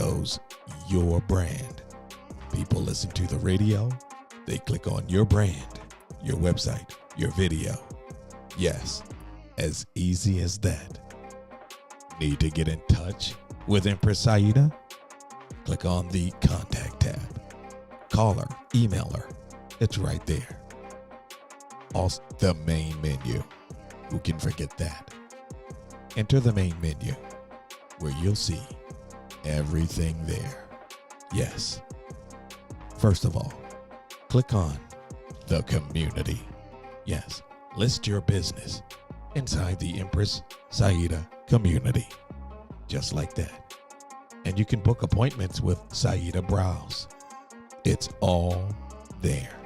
Follows your brand. People listen to the radio, they click on your brand, your website, your video. Yes, as easy as that. Need to get in touch with Empress Saida? Click on the contact tab. Call her, email her. It's right there. Also, the main menu. Who can forget that? Enter the main menu where you'll see everything there. Yes. First of all, click on the community. Yes, list your business inside the Empress Saida community. Just like that. And you can book appointments with Saida Browse. It's all there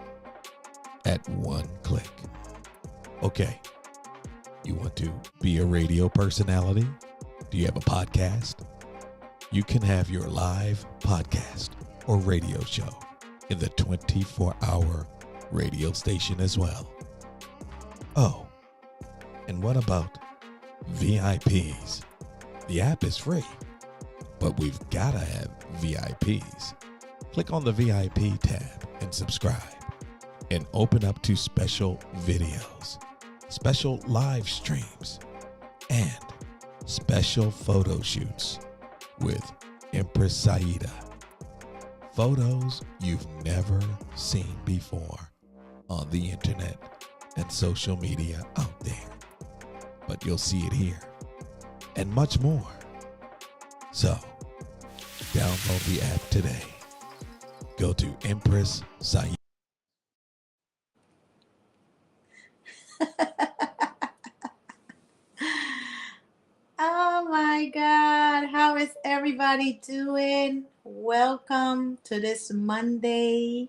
at one click. Okay, you want to be a radio personality? Do you have a podcast? You can have your live podcast or radio show in the 24-hour radio station as well. Oh, and what about VIPs? The app is free, but we've got to have VIPs. Click on the VIP tab and subscribe and open up to special videos, special live streams, and special photo shoots with Empress Saida. Photos you've never seen before on the internet and social media out there, but you'll see it here and much more. So, download the app today. Go to Empress Saida. Oh my God, how is everybody doing? Welcome to this Monday.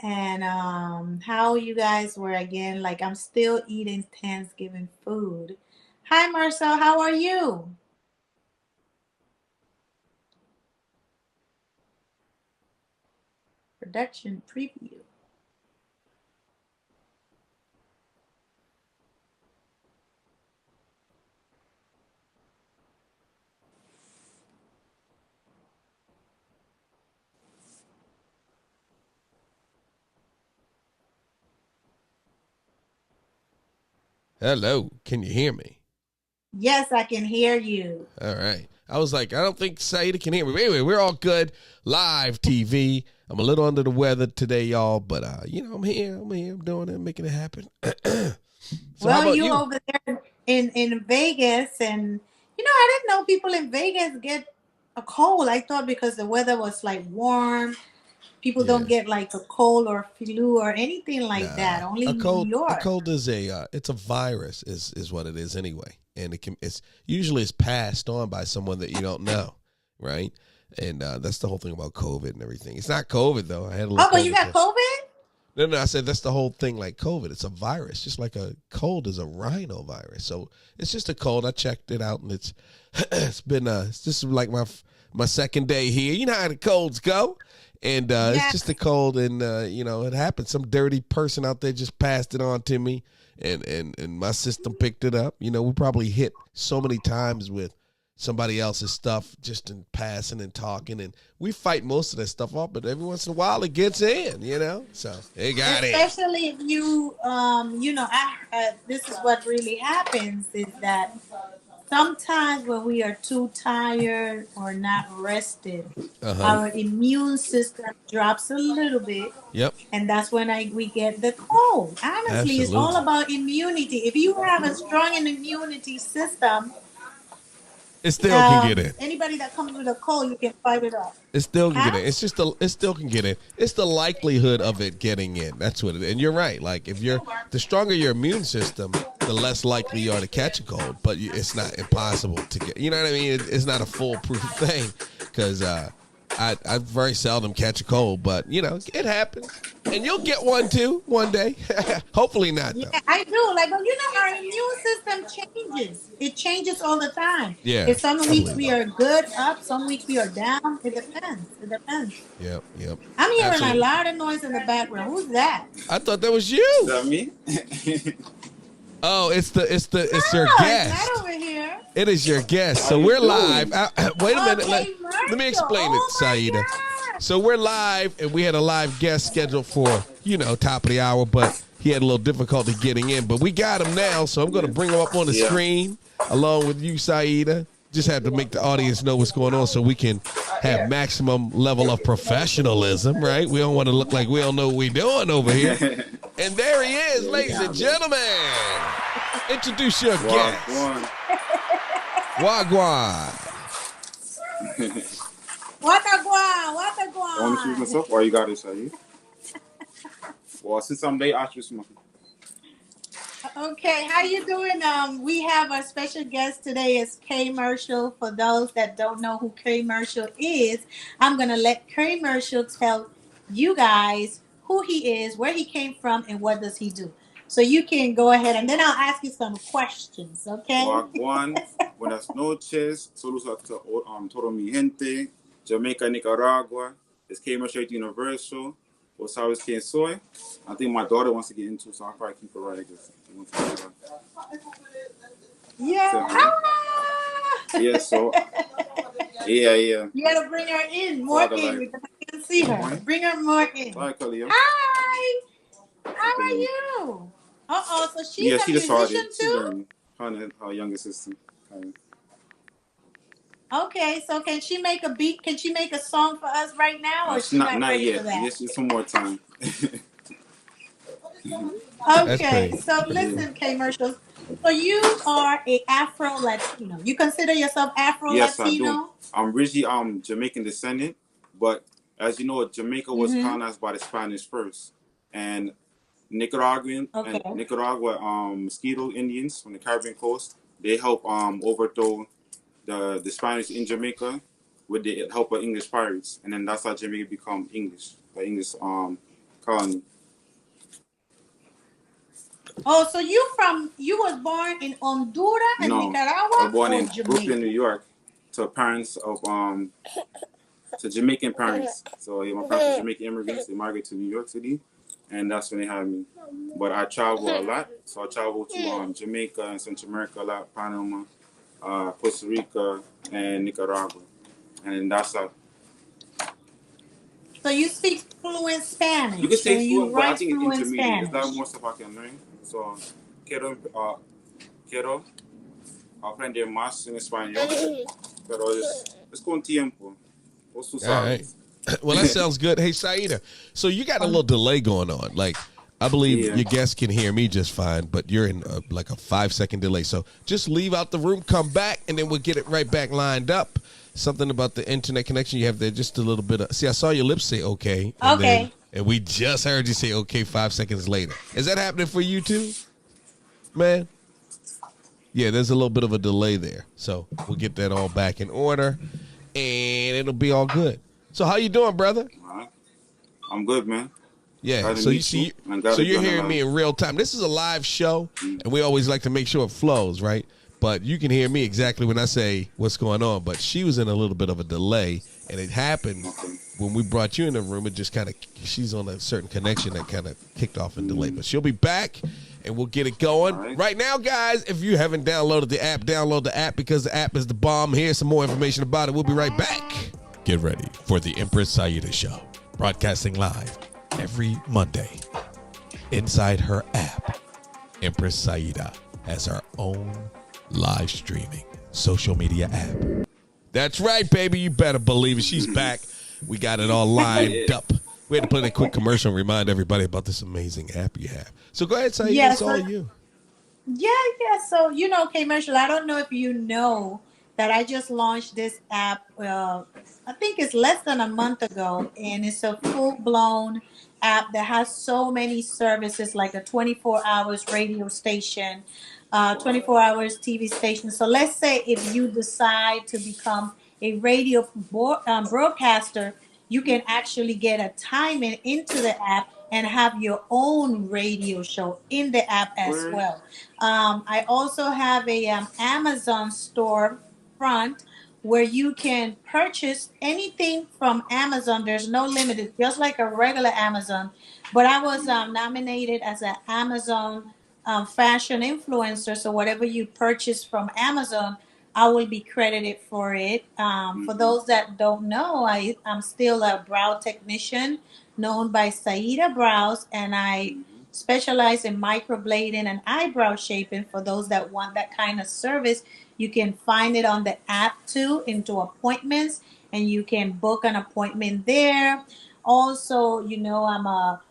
And how you guys were again? Like, I'm still eating Thanksgiving food. Hi, Marcel, how are you? Production preview. Hello, can you hear me? Yes, I can hear you. All right. I was like, I don't think Saida can hear me. But anyway, we're all good. Live TV. I'm a little under the weather today, y'all, but I'm here. I'm doing it, making it happen. So well, you over there in Vegas, and I didn't know people in Vegas get a cold. I thought because the weather was like warm, people don't get like a cold or flu or anything like that. Only in New York. A cold is it's a virus is what it is anyway. And it's usually passed on by someone that you don't know, right? And that's the whole thing about COVID and everything. It's not COVID though. I had a little but you got COVID? No, I said that's the whole thing like COVID. It's a virus, just like a cold is a rhinovirus. So it's just a cold. I checked it out and it's been this is like my second day here. You know how the colds go. And it's just a cold, and it happened. Some dirty person out there just passed it on to me, and my system picked it up. We probably hit so many times with somebody else's stuff just in passing and talking, and we fight most of that stuff off. But every once in a while, it gets in, So it got in. Especially if you, this is what really happens is that sometimes when we are too tired or not rested, our immune system drops a little bit. Yep. And that's when we get the cold. Honestly, Absolutely. It's all about immunity. If you have a strong immunity system, it still can get in. Anybody that comes with a cold, you can fight it off. It still can get in. It still can get in. It's the likelihood of it getting in. That's what it is. And you're right. Like the stronger your immune system, the less likely you are to catch a cold. But it's not impossible to get. You know what I mean? It's not a foolproof thing because I very seldom catch a cold. But it happens, and you'll get one too one day. Hopefully not. Though. Yeah, I do. Like, our immune system changes. It changes all the time. Yeah. If some weeks we are good up, some weeks we are down. It depends. Yep. I'm hearing a lot of noise in the background. Who's that? I thought that was you. Is that me? Oh, it's your It's guest. not over here. It is your guest. So we're live. Wait a minute. Okay, Let me explain it, oh my Saida. God. So we're live, and we had a live guest scheduled for, top of the hour, but he had a little difficulty getting in. But we got him now, so I'm going to bring him up on the screen along with you, Saida. Just have to make the audience know what's going on so we can have maximum level of professionalism, right? We don't want to look like we don't know what we're doing over here. And there he is, ladies and gentlemen. Introduce your guest. Wagwan. Watagwan. I want to choose myself, or you got it, Saeed? Well, since I'm late, I choose myself. Okay, how you doing? We have our special guest today is K-Mercial. For those that don't know who K-Mercial is, I'm gonna let K-Mercial tell you guys who he is, where he came from, and what does he do. So you can go ahead, and then I'll ask you some questions, okay? Wagwan, buenas noches, saludos a todo mi gente, Jamaica, Nicaragua, it's K-Mercial Universal. Well, sabes quién soy? I think my daughter wants to get into it, so I'll probably keep her right. Yeah. So, yeah, so, yeah. You gotta bring her in, more in, because I can see her. Bring her more in. Hi, Kalia. Hi. How are you? So she's a musician too? Her younger sister. Okay, so can she make a beat? Can she make a song for us right now, or she's not ready yet. for that? Yes, some more time. Okay, so listen, K-Mercials. So you are a Afro Latino. You consider yourself Afro Latino? Yes, I do. I'm originally Jamaican descendant, but as you know, Jamaica was colonized by the Spanish first, and Nicaragua Mosquito Indians from the Caribbean coast. They helped overthrow the Spanish in Jamaica with the help of English pirates, and then that's how Jamaica become English, the English colony. Oh, so you was born in Honduras and Nicaragua? I was born in Jamaica? Brooklyn, New York, to parents of to Jamaican parents. So my parents were Jamaican immigrants. They migrated to New York City, and that's when they had me. But I travel a lot, so I travel to Jamaica and Central America a lot, Panama, Costa Rica, and Nicaragua, and that's how. So you speak fluent Spanish. You can say fluent, but I think it's intermediate. Spanish. There's not more stuff I can learn. So quiero aprender más en español, pero es con tiempo. All right. Well, that sounds good. Hey, Saida, so you got a little delay going on. Like, I believe your guests can hear me just fine, but you're in like a 5-second delay. So just leave out the room, come back, and then we'll get it right back lined up. Something about the internet connection you have there, just a little bit of. See, I saw your lips say okay. And we just heard you say okay 5 seconds later. Is that happening for you too, man? Yeah, there's a little bit of a delay there. So we'll get that all back in order, and it'll be all good. So how you doing, brother? I'm good, man. Yeah, so you're hearing me in real time. This is a live show, and we always like to make sure it flows, right? But you can hear me exactly when I say what's going on. But she was in a little bit of a delay, and it happened when we brought you in the room. It just kind of, she's on a certain connection that kind of kicked off and delayed. But she'll be back, and we'll get it going. Right now, guys, if you haven't downloaded the app, download the app because the app is the bomb. Here's some more information about it. We'll be right back. Get ready for the Empress Saida Show, broadcasting live every Monday. Inside her app, Empress Saida has her own live streaming social media app. That's right, baby. You better believe it. She's back. We got it all lined up. We had to play a quick commercial and remind everybody about this amazing app you have. So go ahead, Saida. It's all you. Yeah. So, K-Mercial, I don't know if you know that I just launched this app. I think it's less than a month ago, and it's a full-blown app that has so many services, like a 24 hours radio station, 24 hours TV station. So let's say if you decide to become a radio broadcaster, you can actually get a time into the app and have your own radio show in the app as well. I also have a Amazon store front where you can purchase anything from Amazon. There's no limit. It's just like a regular Amazon. But I was nominated as an Amazon fashion influencer. So whatever you purchase from Amazon, I will be credited for it. For Mm-hmm. those that don't know, I'm still a brow technician known by Saida Brows, and I Mm-hmm. specialize in microblading and eyebrow shaping. For those that want that kind of service, you can find it on the app too, into appointments, and you can book an appointment there. Also, I'm a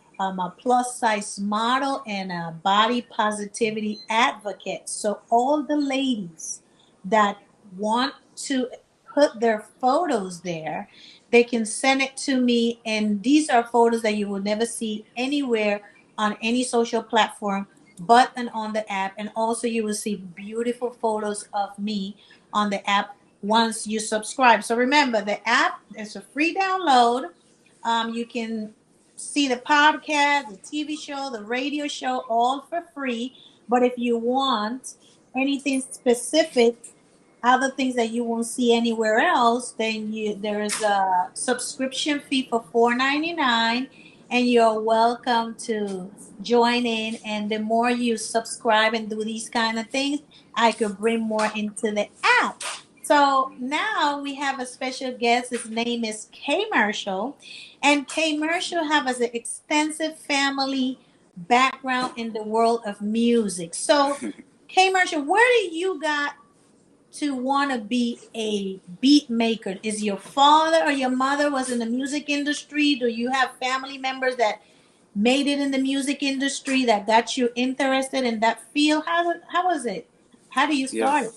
plus size model and a body positivity advocate. So all the ladies that want to put their photos there, they can send it to me. And these are photos that you will never see anywhere on any social platform but on the app. And also, you will see beautiful photos of me on the app once you subscribe. So remember, the app is a free download. You can see the podcast, the TV show, the radio show, all for free. But if you want anything specific, other things that you won't see anywhere else, then there's a subscription fee for $4.99, and you're welcome to join in. And the more you subscribe and do these kind of things, I could bring more into the app. So now we have a special guest. His name is K Marshall, and K Marshall have an extensive family background in the world of music. So, K Marshall, where do you got to want to be a beat maker? Is your father or your mother was in the music industry? Do you have family members that made it in the music industry that got you interested in that field? How was it? How do you Yeah, start it?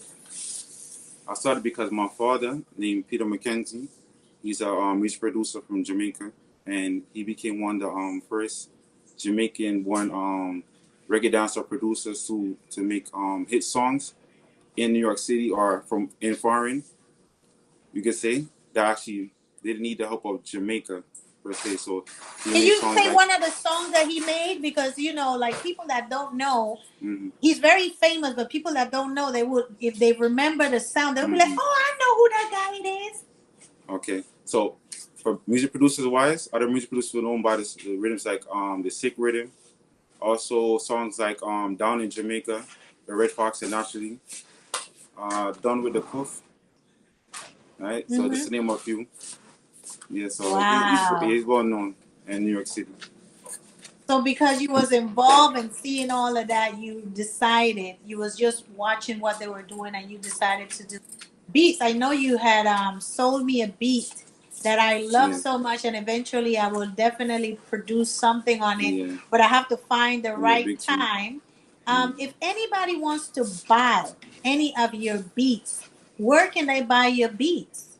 I started because my father, named Peter McKenzie, he's a music producer from Jamaica, and he became one of the first Jamaican-born reggae dancer producers to make hit songs in New York City or from in foreign. You could say that actually they didn't need the help of Jamaica per se. So he would Can make you songs say like, one of the songs that he made? Because like people that don't know, mm-hmm, he's very famous, but people that don't know, they would, if they remember the sound, they'll be like, mm-hmm. "Oh, I know who that guy is." Okay. So for music producers wise, other music producers are known by the rhythms like the Sick Rhythm. Also songs like Down in Jamaica, the Red Fox and Naturally, Done with the Puff. Right. So this is Hmm. the name of a few. Yeah. So Wow. he's well known in New York City. So because you was involved and seeing all of that, you decided, you was just watching what they were doing and you decided to do beats. I know you had sold me a beat that I love Yeah. so much, and eventually I will definitely produce something on it, Yeah. but I have to find the Yeah. right Big tune. time. Mm. If anybody wants to buy any of your beats, where can they buy your beats?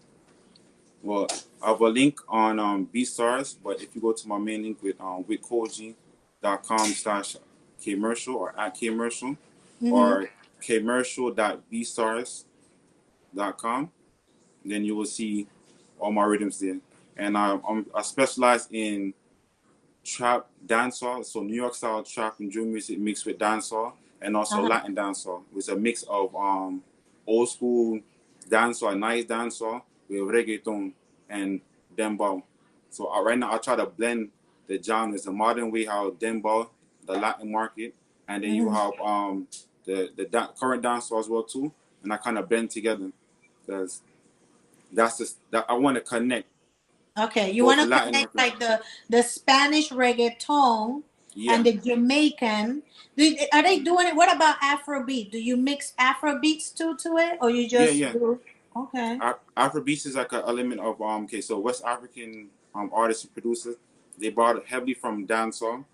Well, I have a link on BeatStars, but if you go to my main link with koji.com/kmercial or at kmercial Mm-hmm. or kmercial.bstars.com, then you will see all my rhythms there. And I specialize in trap dancehall, so New York style trap and drill music mixed with dancehall, and also Uh-huh. Latin dancehall. It's a mix of old school dancehall, nice dancehall with reggaeton and dembow. So right now I try to blend the genres, the modern way how dembow, the Latin market, and then you Mm-hmm. have current dancehall as well too, and I kind of blend together because that's just that I want to connect Okay, you both want the to Latin connect market. like the Spanish reggaeton and Yeah, the Jamaican. Are they doing it? What about Afrobeat? Do you mix Afrobeats too to it, or you yeah, just yeah. do? Okay. Afrobeats is like an element of okay, so West African artists and producers, they brought it heavily from dancehall.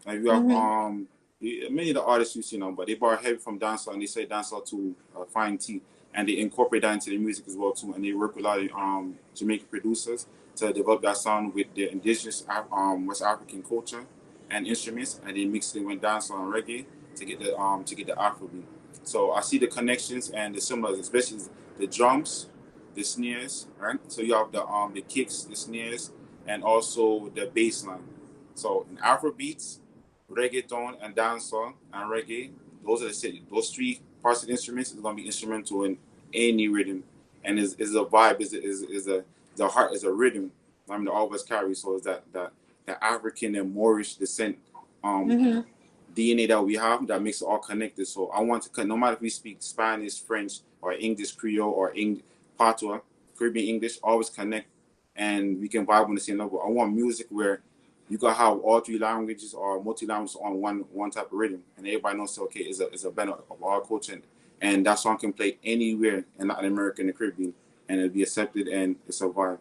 Like you have Mm-hmm. many of the artists you see now, but they brought heavy from dancehall and they say dancehall to fine tea, and they incorporate that into their music as well too. And they work with a lot of Jamaican producers to develop that sound with the indigenous West African culture and instruments, and they mix it with dancehall and reggae to get the Afrobeat. So I see the connections and the similars, especially the drums, the snares, right? So you have the kicks, the snares, and also the bass line. So in Afrobeats, reggaeton, and dancehall and reggae, those three parts of the instruments is gonna be instrumental in any rhythm, and is a vibe, is a the heart is a rhythm. I mean, all of us carry. So is that the African and Moorish descent um Mm-hmm. DNA that we have that makes it all connected. So I want to no matter if we speak Spanish, French, or English Creole or Patois, Caribbean English, always connect and we can vibe on the same level. I want music where you can have all three languages or multi-languages on one type of rhythm, and everybody knows okay, it's a blend of our culture, and that song can play anywhere in Latin America and the Caribbean, and it'll be accepted and it's a vibe.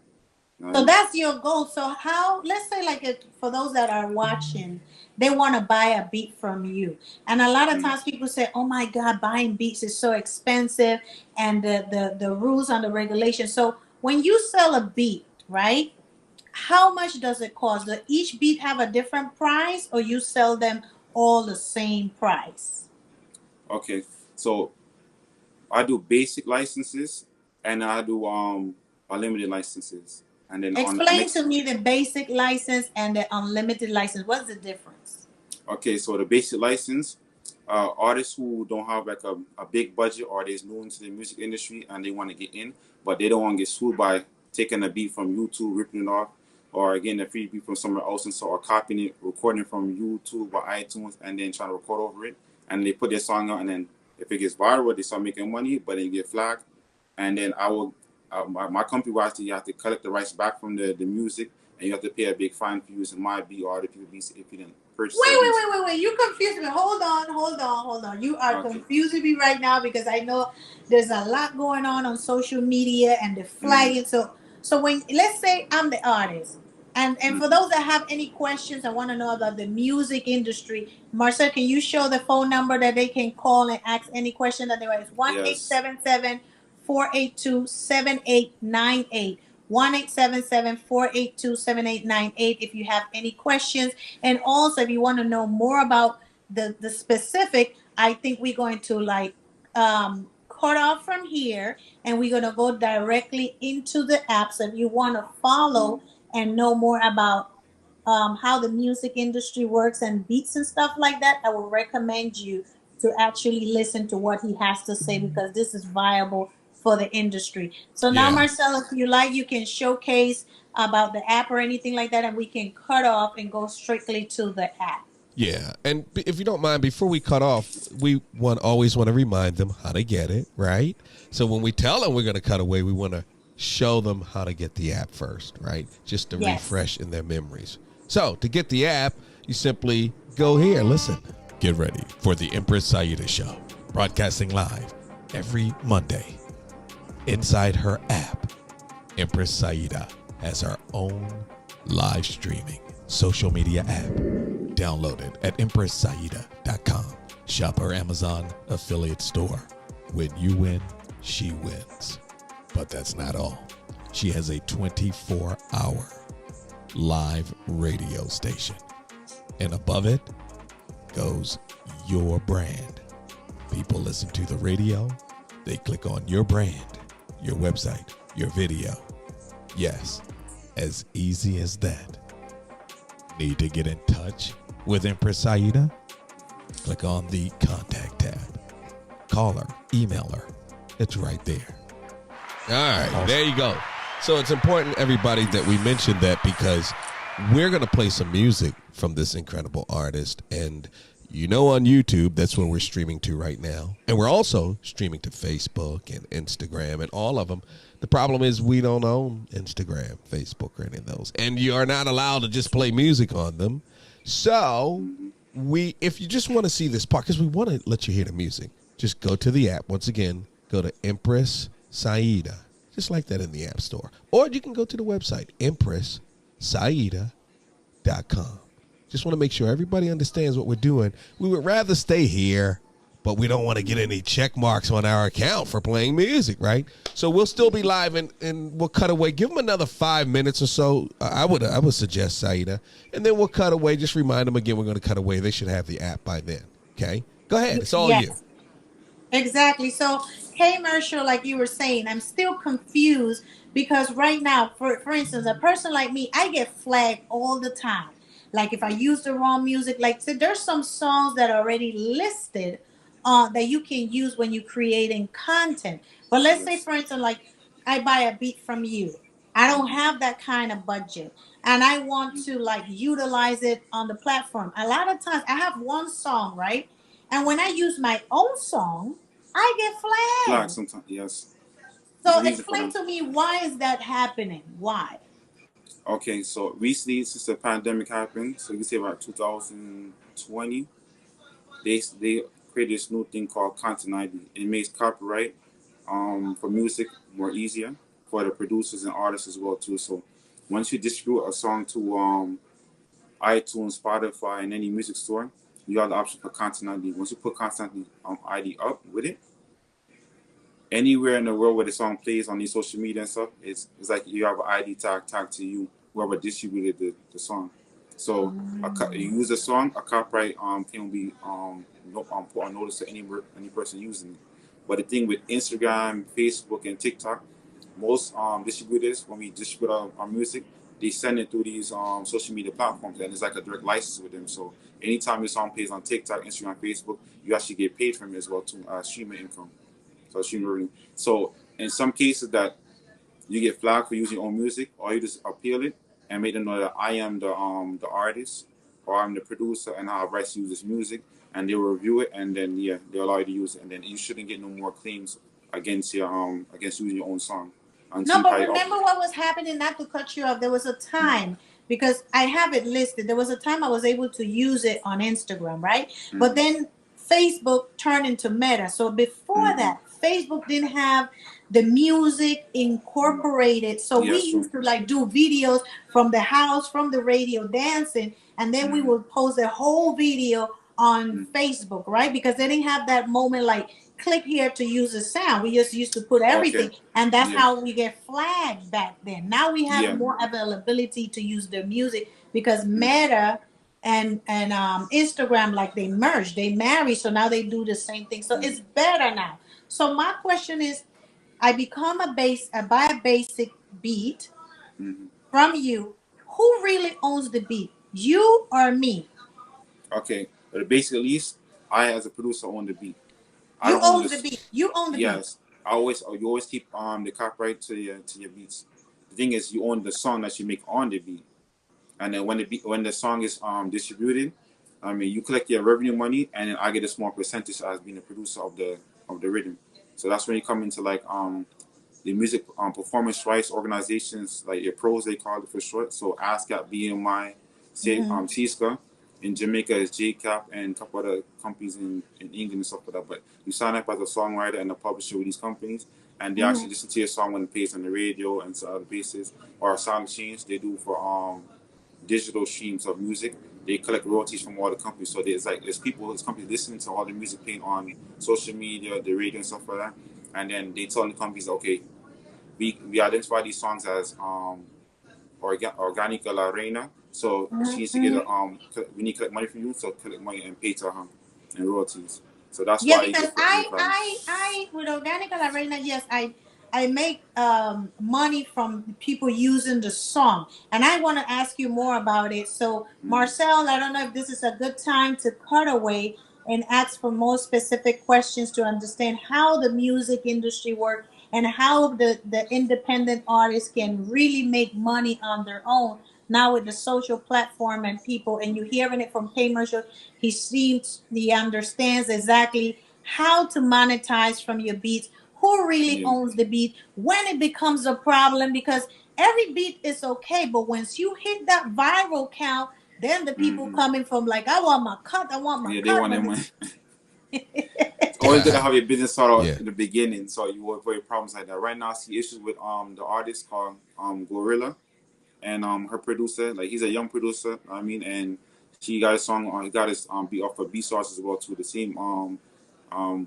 You know what I So mean? that's your goal. So how, let's say like for those that are watching, they want to buy a beat from you. And a lot of times people say, oh my God, buying beats is so expensive and the rules and the regulations. So when you sell a beat, right? How much does it cost? Does each beat have a different price or you sell them all the same price? Okay, so I do basic licenses and I do unlimited licenses, and then on the Explain next. to me the basic license and the unlimited license. What's the difference? Okay, so the basic license, artists who don't have like a big budget or they're new into the music industry and they want to get in, but they don't want to get sued by taking a beat from YouTube, ripping it off, or getting a free beat from somewhere else, and so or copying it, recording it from YouTube or iTunes, and then trying to record over it, and they put their song out, and then if it gets viral, they start making money, but they get flagged, and then I will, my company will you have to collect the rights back from the music, and you have to pay a big fine for using my beat or other people's beats if you didn't purchase it. Wait. You confused me. Hold on. You are Okay. confusing me right now because I know there's a lot going on social media and the flagging. So when, let's say I'm the artist, and for those that have any questions and want to know about the music industry, Marcel, can you show the phone number that they can call and ask any question that they want? It's 1-877-482-7898. 1-877-482-7898 if you have any questions. And also, if you want to know more about the specific, I think we're going to cut off from here and we're going to go directly into the app. So if you want to follow and know more about how the music industry works and beats and stuff like that, I would recommend you to actually listen to what he has to say because this is viable for the industry. So now, Yeah. Marcelo, if you like, you can showcase about the app or anything like that, and we can cut off and go strictly to the app. Yeah, and if you don't mind, before we cut off, we always want to remind them how to get it, right? So when we tell them we're going to cut away, we want to show them how to get the app first, right? Just to refresh in their memories. So to get the app, you simply go here, listen. Get ready for the Empress Saida Show, broadcasting live every Monday. Inside her app, Empress Saida has her own live streaming social media app. Download it at empresssaida.com. Shop her Amazon affiliate store. When you win, she wins. But that's not all. She has a 24-hour live radio station. And above it goes your brand. People listen to the radio, they click on your brand, your website, your video. Yes, as easy as that. Need to get in touch with Empress Saida? Click on the contact tab. Call her, email her. It's right there. All right, there you go. So it's important, everybody, that we mention that because we're going to play some music from this incredible artist. And you know, on YouTube, that's where we're streaming to right now. And we're also streaming to Facebook and Instagram and all of them. The problem is we don't own Instagram, Facebook, or any of those. And you are not allowed to just play music on them. So if you just want to see this part, because we want to let you hear the music, just go to the app. Once again, go to Empress Saida, just like that in the App Store. Or you can go to the website, empresssaida.com. Just want to make sure everybody understands what we're doing. We would rather stay here, but we don't want to get any check marks on our account for playing music, right? So we'll still be live and we'll cut away. Give them another 5 minutes or so. I would suggest, Saida. And then we'll cut away. Just remind them again we're going to cut away. They should have the app by then. Okay? Go ahead. It's all you. Exactly. So, hey, Marshall, like you were saying, I'm still confused because right now, for instance, a person like me, I get flagged all the time. Like if I use the wrong music, like so there's some songs that are already listed that you can use when you're creating content. But let's say, for instance, like I buy a beat from you. I don't have that kind of budget. And I want to like utilize it on the platform. A lot of times I have one song, right? And when I use my own song, I get flag flagged. sometimes. Yes, there's So a reason for explain them. to me, why is that happening? Why? Okay, so recently since the pandemic happened, so you can say about 2020, they created this new thing called content ID. It makes copyright for music more easier for the producers and artists as well too. So once you distribute a song to iTunes, Spotify, and any music store, you have the option for content ID. Once you put content ID up with it, anywhere in the world where the song plays on these social media and stuff, it's like you have an ID tag to you, whoever distributed the song. So you Mm. use the song, a copyright can be put on notice to any person using it. But the thing with Instagram, Facebook, and TikTok, most distributors, when we distribute our music, they send it through these social media platforms, and it's like a direct license with them. So anytime your song plays on TikTok, Instagram, Facebook, you actually get paid from it as well too, streaming income. So streaming revenue. So in some cases that you get flagged for using your own music, or you just appeal it and make them know that I am the artist, or I'm the producer and I have rights to use this music, and they will review it, and then yeah, they'll allow you to use it, and then you shouldn't get no more claims against your against using your own song until No, you but pay off. remember what was happening, not to cut you off. There was a time, because I have it listed. There was a time I was able to use it on Instagram, right? But Mm-hmm. then Facebook turned into Meta. So before Mm-hmm. that, Facebook didn't have the music incorporated. So we Yes, true. used to like do videos from the house, from the radio, dancing, and then we Mm-hmm. would post a whole video on Mm-hmm. Facebook, right? Because they didn't have that moment like click here to use a sound. We just used to put Okay. everything, and that's Yeah. how we get flagged back then. Now we have Yeah. more availability to use the music because Mm-hmm. Meta and Instagram, like, they merged, they marry, so now they do the same thing. So it's better now. So my question is, I become I buy a basic beat Mm-hmm. from you. Who really owns the beat? You or me? Okay. But basically, at least I, as a producer, own the beat. I You don't own own the this. beat. You own the beat. Yes, you always keep the copyright to your beats. The thing is, you own the song that you make on the beat, and then when the song is distributed, I mean, you collect your revenue money, and then I get a small percentage as being the producer of the rhythm. So that's when you come into like the music performance rights organizations, like your pros they call it for short. So ASCAP, BMI, Mhm. CISCA. In Jamaica is JCAP and a couple other companies in England and stuff like that. But you sign up as a songwriter and a publisher with these companies, and they actually Mhm. listen to your song when it plays on the radio and some other bases, or sound exchange they do for digital streams of music. They collect royalties from all the companies. So there's companies listening to all the music playing on social media, the radio and stuff like that. And then they tell the companies, okay, we identify these songs as Organica La Reina. So she Mhm. needs to get Mhm. we need to collect money from you, so collect money and pay to her and royalties. So that's Yeah, why you because get you I, get flagged. I, I, with Organic Arena, yes, I make money from people using the song, and I want to ask you more about it. So, Mm-hmm. Marcel, I don't know if this is a good time to cut away and ask for more specific questions to understand how the music industry works and how the independent artists can really make money on their own now with the social platform and people, and you're hearing it from K Mercial. He understands exactly how to monetize from your beats, who really Yeah. owns the beat, when it becomes a problem, because every beat is okay, but once you hit that viral count, then the people Mm-hmm. coming from like, I want my cut, I want my Yeah, they cut, want their but money. the It's always good to Yeah. have your business start out Yeah. in the beginning, so you avoid problems like that. Right now, I see issues with the artist called Gorilla and her producer. Like, he's a young producer, I mean, and he got a song on, he got his beat off of BSauce as well too. The same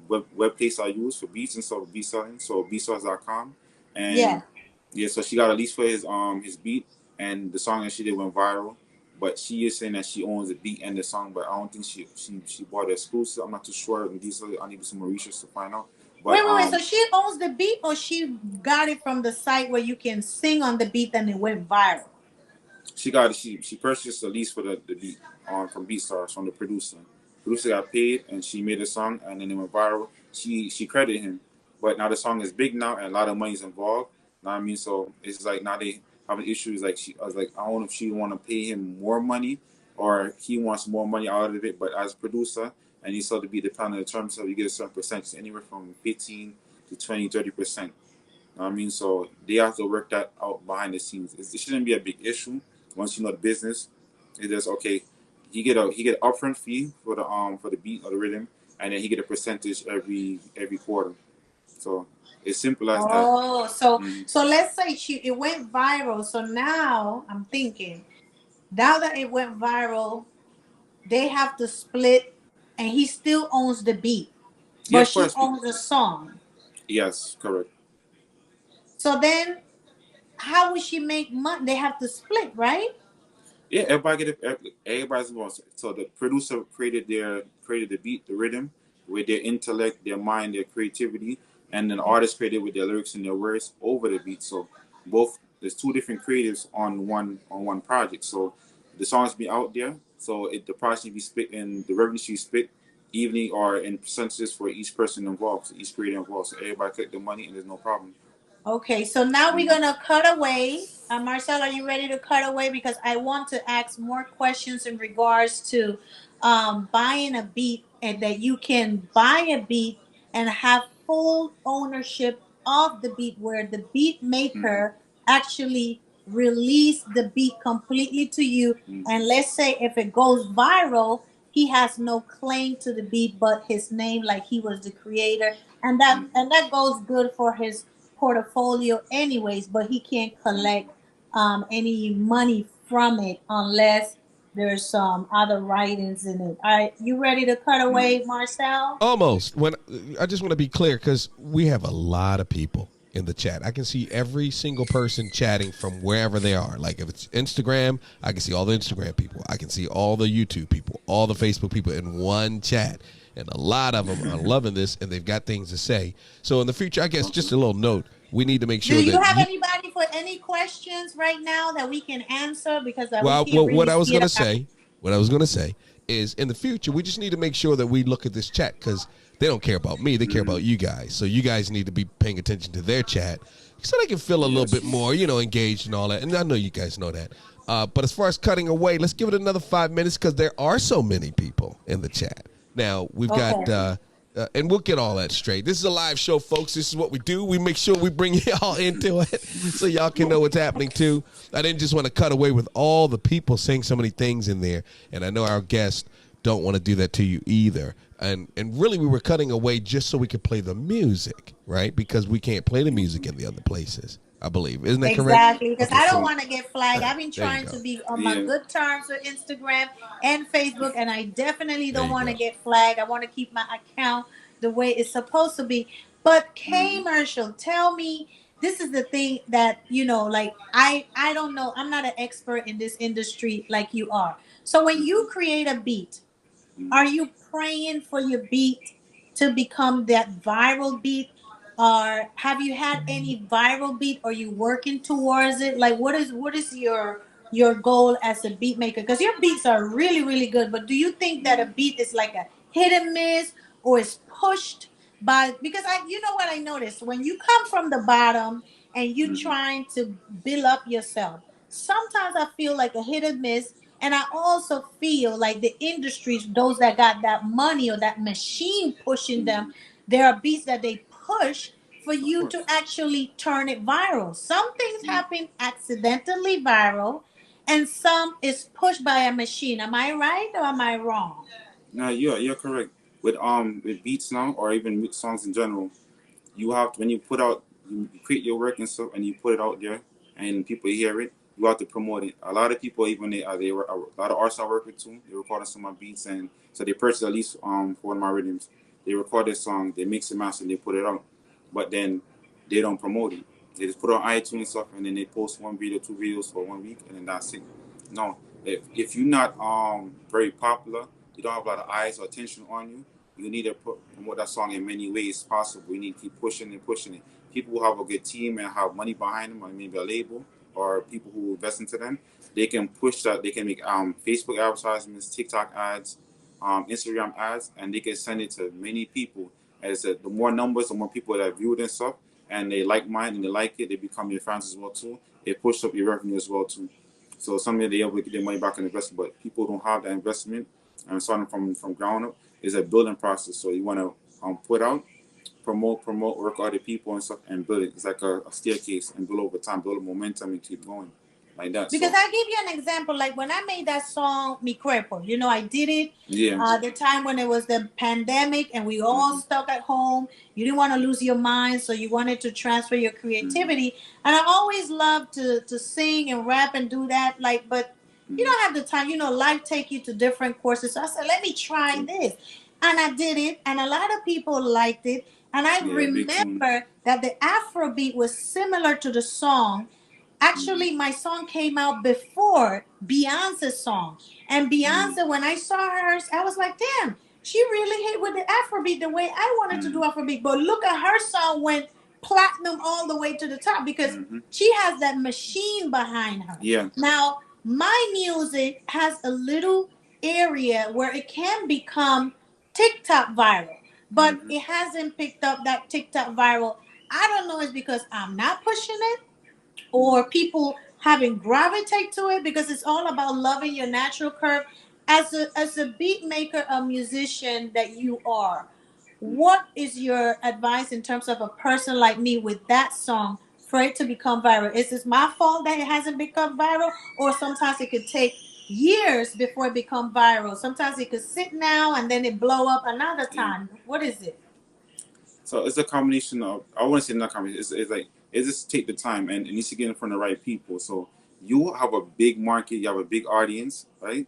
web place I use for beats and stuff, beat selling. So bsauce.com, yeah. and yeah, so she got a lease for his beat, and the song that she did went viral. But she is saying that she owns the beat and the song, but I don't think she bought it exclusive. I'm not too sure. And these I need to do some more research to find out. But Wait. So she owns the beat, or she got it from the site where you can sing on the beat and it went viral? she purchased the lease for the beat from BeatStars from the producer. Producer got paid and she made a song and then it went viral. She credited him, but now the song is big now and a lot of money's involved. Know what I mean? So it's like now they having issues. Like I was like, I don't know if she want to pay him more money or he wants more money out of it. But as a producer, and you sell the beat depending on the terms, so you get a certain percentage, anywhere from 15 to 20, 30%. You know what I mean? So they have to work that out behind the scenes. It shouldn't be a big issue once you know the business. It's just okay. He get an upfront fee for the beat or the rhythm, and then he get a percentage every quarter. So it's simple as that. Oh, so Mhm. so let's say it went viral. So now I'm thinking, now that it went viral, they have to split, and he still owns the beat, Yeah, but of she course. owns the song. Yes, correct. So then, how would she make money? They have to split, right? Yeah, everybody's involved. So the producer created the beat, the rhythm, with their intellect, their mind, their creativity, and then the artist created with their lyrics and their words over the beat. So both there's two different creatives on one project. So the songs be out there. So the project be split and the revenue should be split evenly or in percentages for each person involved, so each creator involved. So everybody collect the money and there's no problem. Okay, so now we're gonna cut away. Marcel, are you ready to cut away? Because I want to ask more questions in regards to buying a beat, and that you can buy a beat and have full ownership of the beat, where the beat Mm-hmm. maker actually release the beat completely to you. And let's say if it goes viral, he has no claim to the beat but his name, like he was the creator, and Mm-hmm. that goes good for his portfolio anyways, but he can't collect any money from it unless there's some other writings in it. All right, you ready to cut Mm-hmm. away, Marcel? Almost. When I just want to be clear because we have a lot of people in the chat. I can see every single person chatting from wherever they are. Like if it's Instagram, I can see all the Instagram people. I can see all the YouTube people, all the Facebook people in one chat. And a lot of them are loving this and they've got things to say. So in the future, I guess just a little note, we need to make Do sure you that have you anybody for any questions right now that we can answer? Because we well, can't what really I was see it. what I was gonna say is in the future we just need to make sure that we look at this chat because they don't care about me, they care about you guys. So you guys need to be paying attention to their chat so they can feel a little bit more, engaged and all that. And I know you guys know that. But as far as cutting away, let's give it another 5 minutes because there are so many people in the chat. Now we've got. Okay. And we'll get all that straight. This is a live show, folks. This is what we do. We make sure we bring y'all into it so y'all can know what's happening too. I didn't just want to cut away with all the people saying so many things in there, and I know our guests don't want to do that to you either. And really, we were cutting away just so we could play the music, right? Because we can't play the music in the other places, I believe. Isn't that correct? Exactly, because Okay, I don't so want to get flagged. I've been there you trying go. to be on my Yeah. good terms with Instagram and Facebook, and I definitely There don't you want to go. get flagged. I want to keep my account the way it's supposed to be. But K Mm-hmm. Marshall, tell me, this is the thing that like I don't know. I'm not an expert in this industry like you are. So when you create a beat, are you praying for your beat to become that viral beat? Or have you had any viral beat? Are you working towards it? Like what is your goal as a beat maker? Because your beats are really, really good. But do you think that a beat is like a hit and miss, or is pushed by, because I you know what I noticed, when you come from the bottom and you Mm-hmm. trying to build up yourself, sometimes I feel like a hit and miss. And I also feel like the industries, those that got that money or that machine pushing them, there are beats that they push for Of you to course. actually turn it viral. Some things happen accidentally viral, and some is pushed by a machine. Am I right or am I wrong? No, you're correct. With beats now or even with songs in general, you have to, when you put out you create your work and stuff and you put it out there and people hear it, you have to promote it. A lot of people even they were a lot of artists I work with too. They recorded some of my beats and so they purchased at least for one of my rhythms. They record this song, they mix and master, and they put it out, but then they don't promote it. They just put it on iTunes and stuff, and then they post one video, two videos for 1 week, and then that's it. No, if you're not very popular, you don't have a lot of eyes or attention on you. You need to promote that song in many ways possible. You need to keep pushing and pushing it. People who have a good team and have money behind them, or maybe a label, or people who invest into them, they can push that. They can make Facebook advertisements, TikTok ads, Instagram ads, and they can send it to many people. As I said, the more numbers, the more people that view it and stuff, and they like mine and they like it, they become your fans as well too. It pushes up your revenue as well too. So somebody they able to get their money back in investment, but people don't have that investment and starting from ground up, it's a building process. So you want to put out, promote, work with other people and stuff, and build it. It's like a staircase, and build over time, build momentum, and keep going like that. Because So I give you an example, like when I made that song Mi Cuerpo, you know, I did it yeah, the time when it was the pandemic and we all stuck at home. You didn't want to lose your mind, so you wanted to transfer your creativity. And I always loved to sing and rap and do that, like, but you don't have the time. You know, life take you to different courses. So I said, let me try this. And I did it, and a lot of people liked it. And I yeah, big tune. remember that the Afrobeat was similar to the song. Actually, my song came out before Beyonce's song. And Beyonce, when I saw hers, I was like, damn, she really hit with the Afrobeat the way I wanted to do Afrobeat. But look at her song went platinum all the way to the top because she has that machine behind her. Yeah. Now, my music has a little area where it can become TikTok viral, but it hasn't picked up that TikTok viral. I don't know, it's because I'm not pushing it or people having gravitate to it, because it's all about loving your natural curve. As a beat maker, a musician that you are, what is your advice in terms of a person like me with that song for it to become viral? Is this my fault that it hasn't become viral, or sometimes it could take years before it become viral? Sometimes it could sit now and then it blow up another time. What is it? So it's a combination of, I want to say not combination, it's like, it just take the time, and it needs to get in front of the right people. So you have a big market, you have a big audience, right?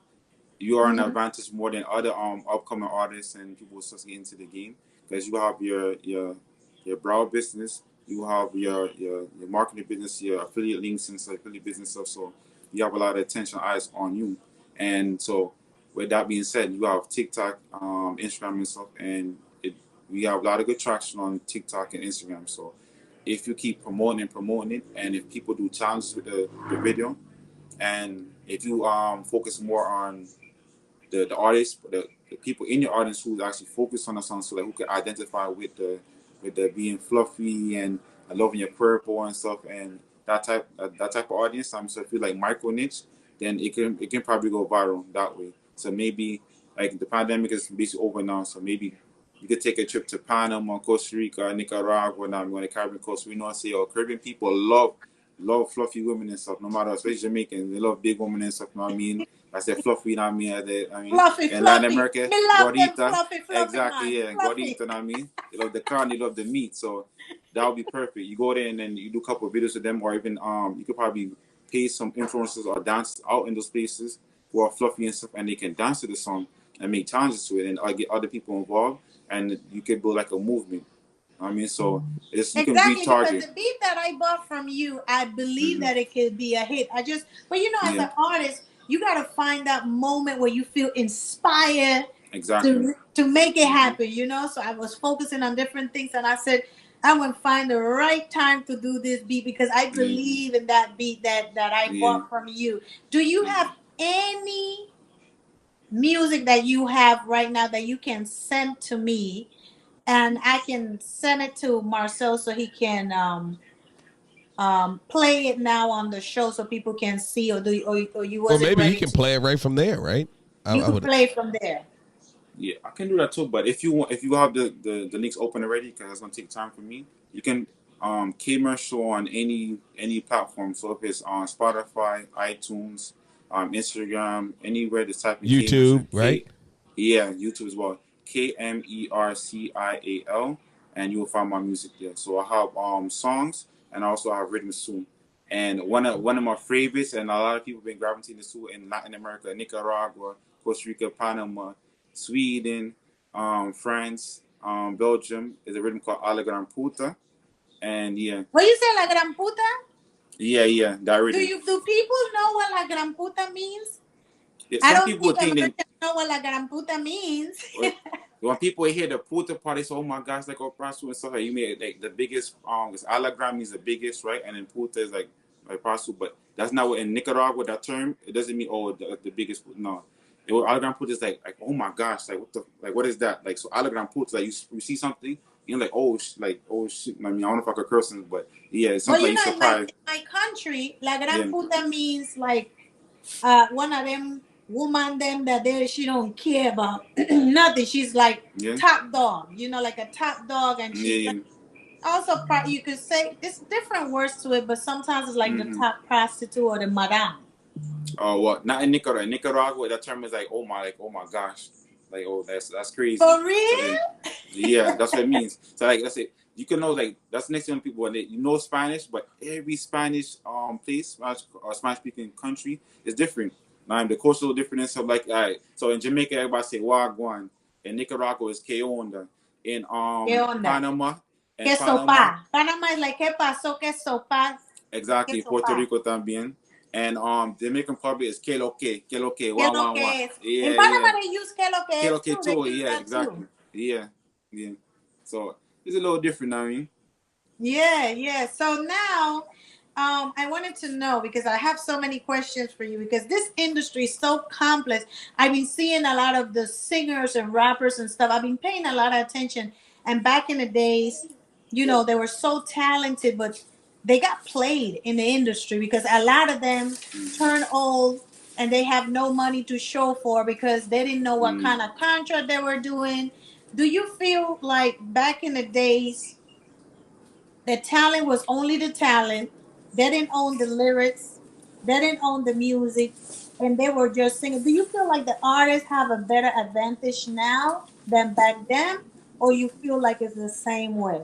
You are an advantage more than other upcoming artists and people who get into the game, because you have your brow business, you have your marketing business, your affiliate links and stuff, affiliate business stuff. So you have a lot of attention eyes on you. And so with that being said, you have TikTok, Instagram and stuff, and we have a lot of good traction on TikTok and Instagram. So if you keep promoting it, and if people do challenges with the video, and if you focus more on the artists, the people in your audience who actually focus on the song, so that who can identify with the being fluffy and loving your purple and stuff, and that type of audience. So if you like micro niche, then it can probably go viral that way. So maybe like the pandemic is basically over now, so maybe you could take a trip to Panama, Costa Rica, Nicaragua, now on the Caribbean coast. We know, say, Caribbean people love fluffy women and stuff, no matter, especially Jamaicans. They love big women and stuff, you know what I mean? I said fluffy, you know what I mean? Fluffy, in Latin America, me love them gordita. fluffy, Exactly, man. yeah, Fluffy. gordita, you know what I mean? They love the carne, they love the meat, so that would be perfect. You go there and then you do a couple of videos with them, or even you could probably pay some influencers or dancers out in those places who are fluffy and stuff, and they can dance to the song and make challenges to it, and get other people involved, and you could build like a movement. I mean, so you can retarget. Because the beat that I bought from you, I believe that it could be a hit. But you know, as an artist, you got to find that moment where you feel inspired to make it happen, you know? So I was focusing on different things, and I said, I would find the right time to do this beat because I believe in that beat that I bought from you. Do you have any music that you have right now that you can send to me, and I can send it to Marcel so he can play it now on the show so people can see, or you wasn't maybe ready he can play it right from there, right? You can play from there. Yeah, I can do that too. But if you have the links open already, because it's gonna take time for me, you can K-Mercial on any platform. So if it's on Spotify, iTunes, Instagram, anywhere, just type in YouTube, right? Yeah, YouTube as well. KMERCIAL, and you will find my music there. So I have songs, and I also have rhythm too. And one of my favorites, and a lot of people have been gravitating to in Latin America, Nicaragua, Costa Rica, Panama, Sweden, France, Belgium, is a rhythm called A La Gran Puta. And yeah. What you say, La Gran Puta? Yeah, that rhythm. Do people know what La Gran Puta means? Yeah, I don't think Americans know what La Gran Puta means. When people hear the puta part, they say, oh my gosh, like prostitute and stuff. Like, you mean like the biggest, A La Gran means the biggest, right? And then puta is like prostitute, but that's not what in Nicaragua, that term, it doesn't mean, the biggest, no. A La Gran Puta is like, oh my gosh, what is that? Like, so A La Gran Puta, like you see something, you're like, oh shit. I mean, I don't know if I could curse, but yeah, it's something in my country, La Gran Puta means like one of them woman them that she don't care about nothing. She's like Yeah. top dog, like a top dog, and Yeah. she's Yeah. also you could say it's different words to it, but sometimes it's like the Mm-hmm. top prostitute or the madame. Oh, what? Not in Nicaragua. In Nicaragua, that term is like, oh my gosh, like, oh, that's crazy. For So real? then, yeah, that's what it means. So like, that's it. You can know, like, that's next to young people when you know Spanish, but every Spanish place, Spanish speaking country is different. The cultural difference. So like, all right, so in Jamaica, everybody say wagwan. In Nicaragua, it's que onda. In ¿Qué onda? Panama, and ¿Qué Panama, sopa? Panama is like, ¿qué pasó? ¿Qué sopa? exactly. ¿Qué Puerto sopa? Rico también. And Dominican Republic is que lo que, ¿Qué wah lo wah wah. que es? Yeah, In Panama, yeah. they use ¿qué lo que Que es lo que too. They too. use Yeah, that exactly. too. Yeah, yeah. So it's a little different, I mean. Yeah. So now, I wanted to know, because I have so many questions for you, because this industry is so complex. I've been seeing a lot of the singers and rappers and stuff. I've been paying a lot of attention. And back in the days, they were so talented, but they got played in the industry because a lot of them turn old and they have no money to show for because they didn't know what kind of contract they were doing. Do you feel like back in the days, the talent was only the talent? They didn't own the lyrics. They didn't own the music, and they were just singing. Do you feel like the artists have a better advantage now than back then, or you feel like it's the same way?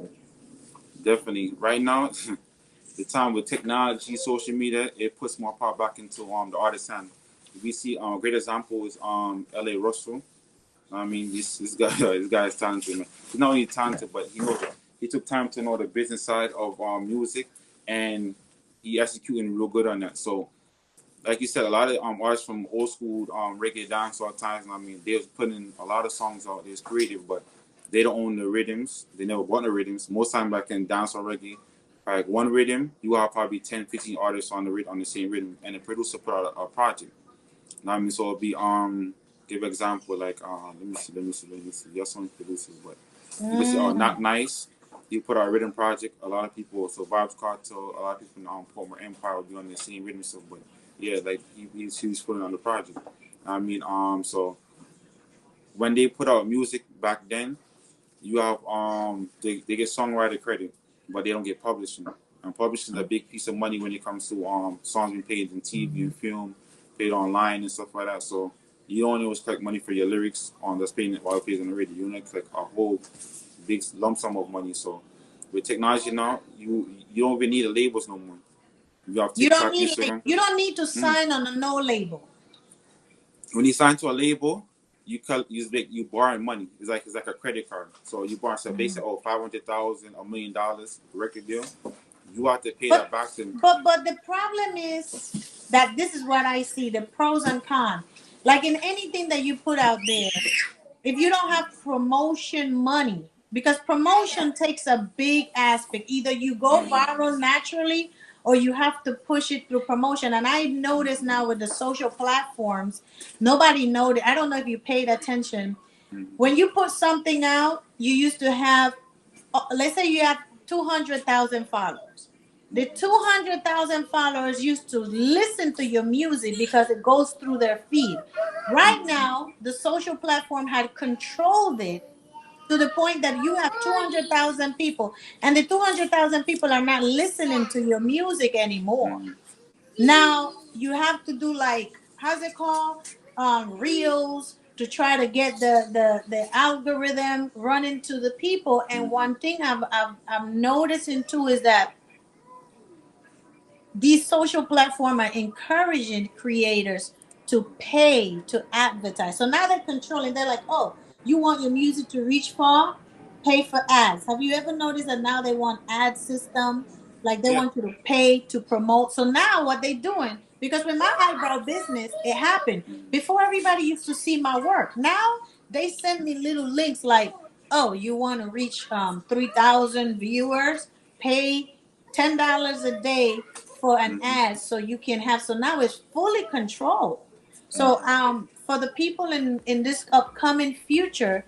Definitely. Right now, the time with technology, social media, it puts more power back into the artist's hand. We see a great example is L.A. Russell. I mean, this guy this guy is talented, man. He's not only talented, but he took time to know the business side of music, and he executing real good on that. So, like you said, a lot of artists from old school reggae dance all times. I mean, they was putting a lot of songs out. They was creative, but they don't own the rhythms. They never bought the rhythms. Most time back in dance or reggae, like one rhythm, you have probably 10, 15 artists on the same rhythm, and the producer put out a project. I mean, so it'll be give example like let me see. There's some producers, but let me see. Not Nice. He put out a rhythm project. A lot of people, so Vibes Cartel, a lot of people from Portmore Empire will be on the same rhythm stuff. But yeah, like he's putting on the project. I mean, so when they put out music back then, you have they get songwriter credit, but they don't get publishing. And publishing is a big piece of money when it comes to songs being paid in TV and film, paid online and stuff like that. So you don't always collect money for your lyrics on that's paying while it pays on the radio. You only collect a whole big lump sum of money. So with technology now, you don't even need the labels no more. You have TikTok, Instagram. You don't need to sign on a no label. When you sign to a label, you borrowing money. It's like a credit card. So you borrow, so basically, $500,000, $1 million record deal. You have to pay that back to them. But the problem is that this is what I see, the pros and cons. Like in anything that you put out there, if you don't have promotion money, because promotion takes a big aspect. Either you go viral naturally or you have to push it through promotion. And I noticed now with the social platforms, nobody noticed. I don't know if you paid attention. When you put something out, you used to have, let's say you have 200,000 followers. The 200,000 followers used to listen to your music because it goes through their feed. Right now, the social platform had controlled it to the point that you have 200,000 people, and the 200,000 people are not listening to your music anymore. Now you have to do like, how's it called? Reels, to try to get the algorithm running to the people. And one thing I'm noticing too is that these social platforms are encouraging creators to pay to advertise. So now they're controlling. They're like, oh, you want your music to reach far? Pay for ads. Have you ever noticed that now they want ad system? Like they want you to pay to promote. So now what they're doing, because with my eyebrow business, it happened. Before, everybody used to see my work. Now they send me little links like, oh, you want to reach 3,000 viewers? Pay $10 a day for an ad so you can have. So now it's fully controlled. So for the people in this upcoming future,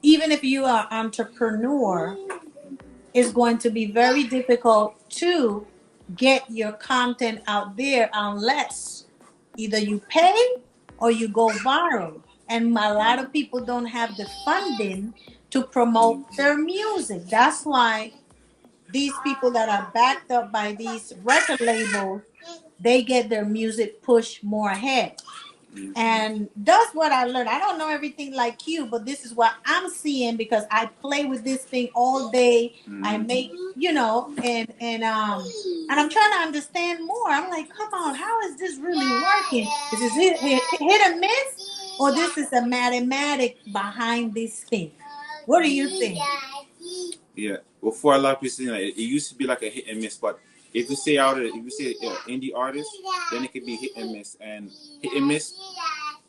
even if you are entrepreneur, it's going to be very difficult to get your content out there unless either you pay or you go viral. And a lot of people don't have the funding to promote their music. That's why these people that are backed up by these record labels, they get their music pushed more ahead. And that's what I learned. I don't know everything like you, but this is what I'm seeing because I play with this thing all day. I make, and I'm trying to understand more. I'm like, come on, how is this really working? Is this hit and miss, or this is a mathematic behind this thing? What do you think? Yeah. Before a lot of people say, like, it used to be like a hit and miss, but if you say indie artist, then it could be hit and miss. And hit and miss,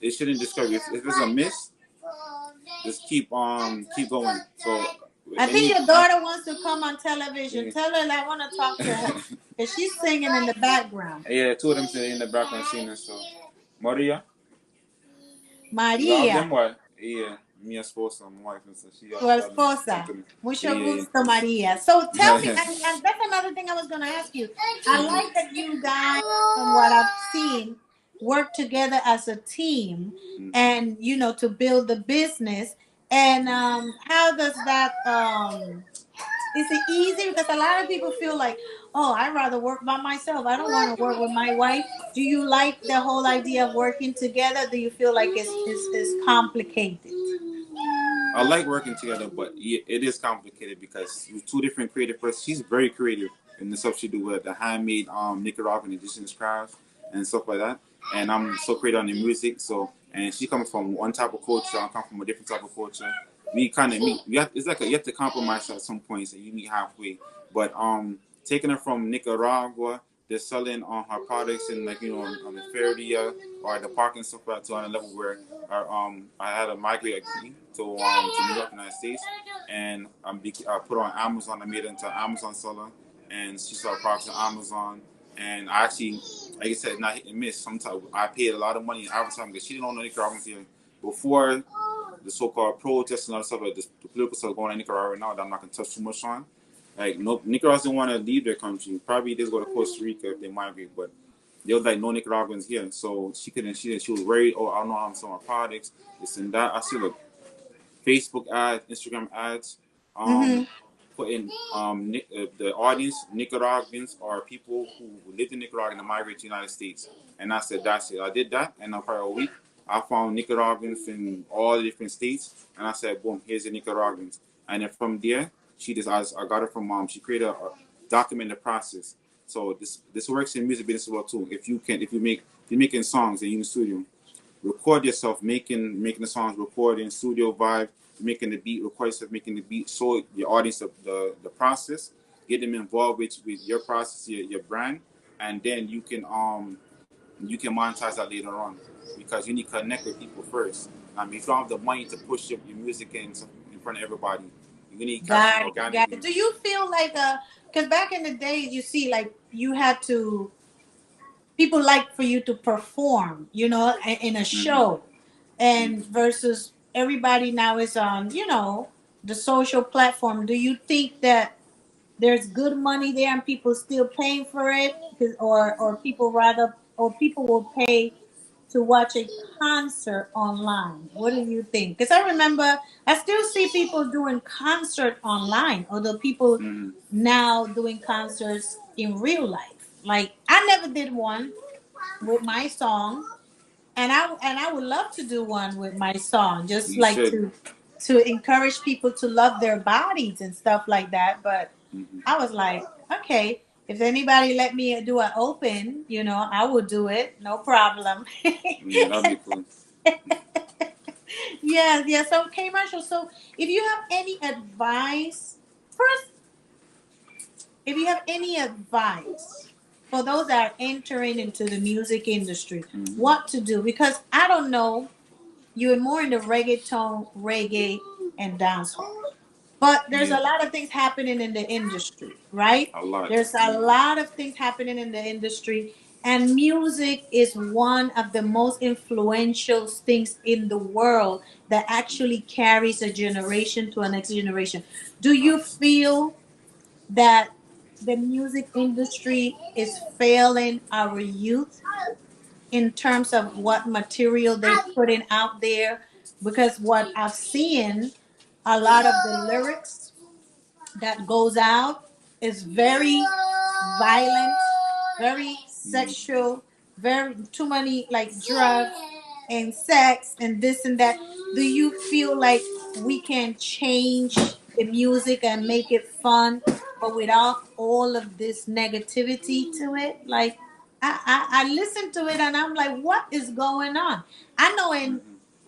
it shouldn't discourage you. If it's a miss, just keep going. So I think your daughter wants to come on television. Tell her I want to talk to her because she's singing in the background. Yeah, two of them sitting in the background singing. So Maria. Yeah. Mi esposa, my wife, and so she. Tu esposa. Mucho gusto, Maria. So tell me, and that's another thing I was going to ask you. I like that you guys, from what I've seen, work together as a team, and to build the business. And how does that? Is it easy? Because a lot of people feel like, oh, I'd rather work by myself. I don't want to work with my wife. Do you like the whole idea of working together? Do you feel like it's complicated? I like working together, but it is complicated because we're two different creative persons. She's very creative in the stuff she do with the handmade Nicaraguan indigenous crafts and stuff like that. And I'm so creative on the music. So, and she comes from one type of culture, I come from a different type of culture. We kind of meet. It's like you have to compromise at some points, and you meet halfway. But taking her from Nicaragua, they're selling on her products and on the Feria or the park and stuff like that, to on a level where I had to migrate again to New York, United States, and I put her on Amazon. I made it into Amazon seller, and she saw products on Amazon. And I actually, like I said, not hit and miss. Sometimes I paid a lot of money in advertising because she didn't know Nicaraguans here before the so-called protests and other stuff like this, the political stuff going on in Nicaragua right now that I'm not gonna touch too much on. Like, no, Nicaraguans don't want to leave their country. Probably they go to Costa Rica if they migrate, but there was like no Nicaraguans here, so she couldn't. She was worried. Oh, I don't know how I'm selling my products, this and that. I see like Facebook ads, Instagram ads, putting the audience Nicaraguans are people who lived in Nicaragua and migrated to the United States. And I said that's it. I did that, and after a week, I found Nicaraguans in all the different states, and I said, boom, here's the Nicaraguans. And then from there, I got it from mom. She created a document the process. So this works in music business as well too. If you're making songs and you're in the studio, record yourself making the songs, recording, studio vibe, making the beat, record yourself making the beat, show your audience the process, get them involved with your process, your brand, and then you can monetize that later on, because you need to connect with people first. I mean, if you don't have the money to push your music in front of everybody, you need got it. Do you feel like because back in the day, you see, like you had to, people like for you to perform, in a show, and versus everybody now is on, the social platform. Do you think that there's good money there and people still paying for it, or people will pay to watch a concert online? What do you think? Because I remember I still see people doing concert online, although people now doing concerts in real life. Like, I never did one with my song, and I would love to do one with my song, just like to encourage people to love their bodies and stuff like that. But I was like, okay, if anybody let me do an open, I would do it, no problem. Yeah, that'd be cool. Yeah. So, okay, Marshall. So, if you have any advice, first, if you have any advice for those that are entering into the music industry, what to do? Because I don't know, you're more in the reggae, and dancehall. But there's a lot of things happening in the industry, right? A lot. There's a lot of things happening in the industry, and music is one of the most influential things in the world that actually carries a generation to a next generation. Do you feel that the music industry is failing our youth in terms of what material they're putting out there, because what I've seen, a lot of the lyrics that goes out is very violent, very sexual, very too many like drugs and sex and this and that. Do you feel like we can change the music and make it fun, but without all of this negativity to it? Like I listen to it and I'm like, what is going on? I know in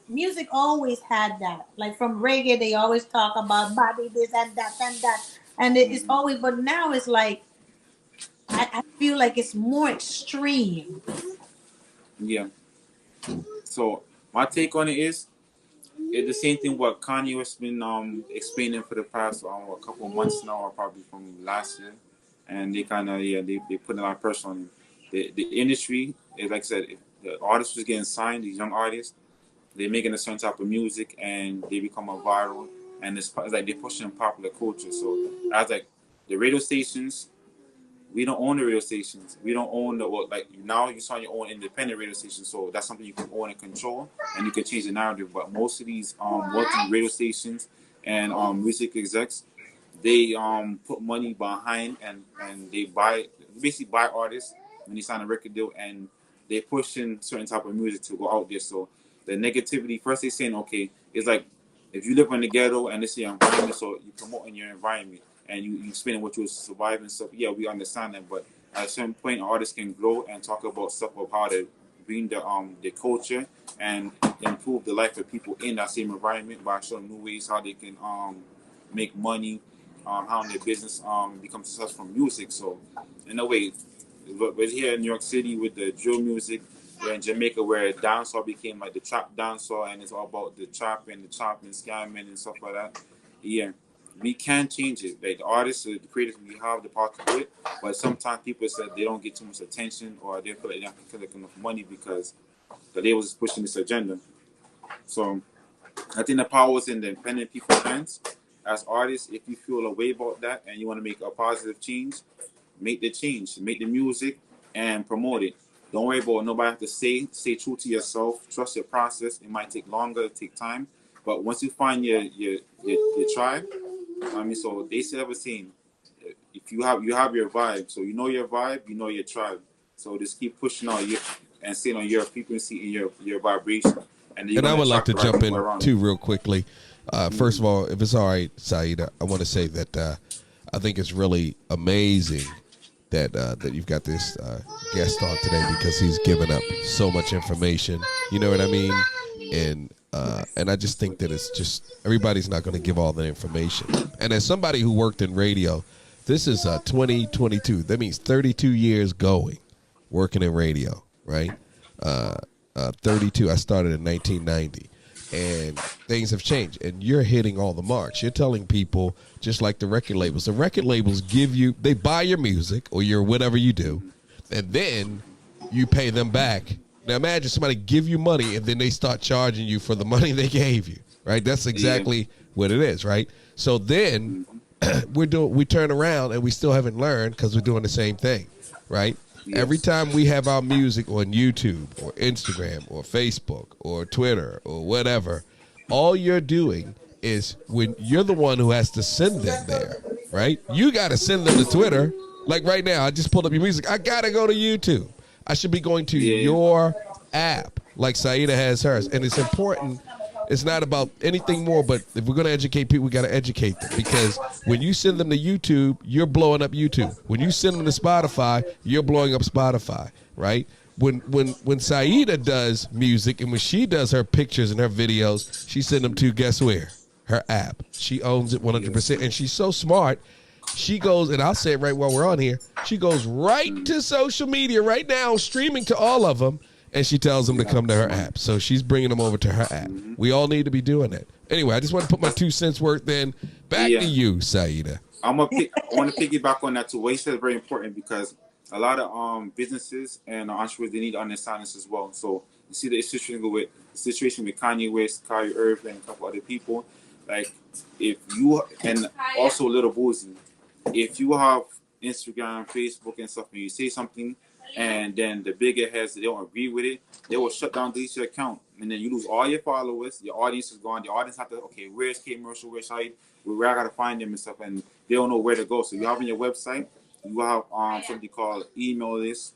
music always had that. Like from reggae, they always talk about body this and that and that, and it's always. But now it's like I feel like it's more extreme. Yeah. So my take on it is it's the same thing what Kanye has been explaining for the past a couple of months now, or probably from last year, and they kind of they put a lot of pressure on him. The industry is, like I said, if the artists was getting signed, these young artists, they're making a certain type of music and they become a viral, and it's like they're pushing popular culture. So as like the radio stations, we don't own the radio stations. We don't own the like now you saw your own independent radio station. So that's something you can own and control, and you can change the narrative. But most of these working radio stations and music execs, they put money behind and they basically buy artists when they sign a record deal, and they push in certain type of music to go out there. So the negativity, first they saying, okay, it's like if you live in the ghetto and this is your environment, so you promote in your environment and you explain what you survive and stuff. Yeah, we understand that, but at a certain point, artists can grow and talk about stuff of how to bring the culture and improve the life of people in that same environment by showing new ways how they can make money, how their business become successful from music. So in a way, we're here in New York City with the drill music. We're in Jamaica where dancehall became like the trap dancehall, and it's all about the trap and scamming and stuff like that. Yeah, we can change it. Like the artists, the creators, we have the power to do it. But sometimes people said they don't get too much attention, or they feel like they don't collect enough money because the labels is pushing this agenda. So I think the power is in the independent people's hands. As artists, if you feel a way about that and you want to make a positive change, make the change, make the music and promote it. Don't worry about what nobody have to say. Stay true to yourself. Trust your process. It might take longer, take time, but once you find your tribe, so they say everything. If you have your vibe, so you know your vibe, you know your tribe. So just keep pushing on you and staying on your frequency and your vibration. And I would like to jump in too real quickly. First of all, if it's all right, Saida, I want to say that I think it's really amazing that you've got this guest on today, because he's given up so much information. You know what I mean? And I just think that it's just everybody's not going to give all the information. And as somebody who worked in radio, this is 2022. That means 32 years going, working in radio, right? 32. I started in 1990. And things have changed, and you're hitting all the marks. You're telling people, just like the record labels. The record labels they buy your music or your whatever you do, and then you pay them back. Now imagine somebody give you money and then they start charging you for the money they gave you, right? That's exactly what it is, right? So then we turn around and we still haven't learned because we're doing the same thing, right? Yes. Every time we have our music on YouTube or Instagram or Facebook or Twitter or whatever, all you're doing is when you're the one who has to send them there, right? You got to send them to Twitter. Like right now, I just pulled up your music. I got to go to YouTube. I should be going to your app like Saida has hers. And it's important. It's not about anything more, but if we're going to educate people, we got to educate them, because when you send them to YouTube, you're blowing up YouTube. When you send them to Spotify, you're blowing up Spotify, right? When Saida does music and when she does her pictures and her videos, she sends them to, guess where? Her app. She owns it 100%, and she's so smart. She goes, and I'll say it right while we're on here, she goes right to social media right now, streaming to all of them, and she tells them to come to her app. So she's bringing them over to her app. We all need to be doing that. Anyway, I just want to put my 2 cents worth in. Back to you, Saida. I want to piggyback on that too. What you said is very important, because a lot of businesses and entrepreneurs, they need to understand this as well. So you see the situation with Kanye West, Kyrie Irving, and a couple other people. Like if you, and also Little Boozy, if you have Instagram, Facebook, and stuff, and you say something and then the bigger heads, they don't agree with it, they will shut down, delete your account, and then you lose all your followers. Your audience is gone. The audience have to, okay, where's K-Mercial, where's Shahid, where I gotta find them and stuff, and they don't know where to go. So you have on your website, you have something called email list,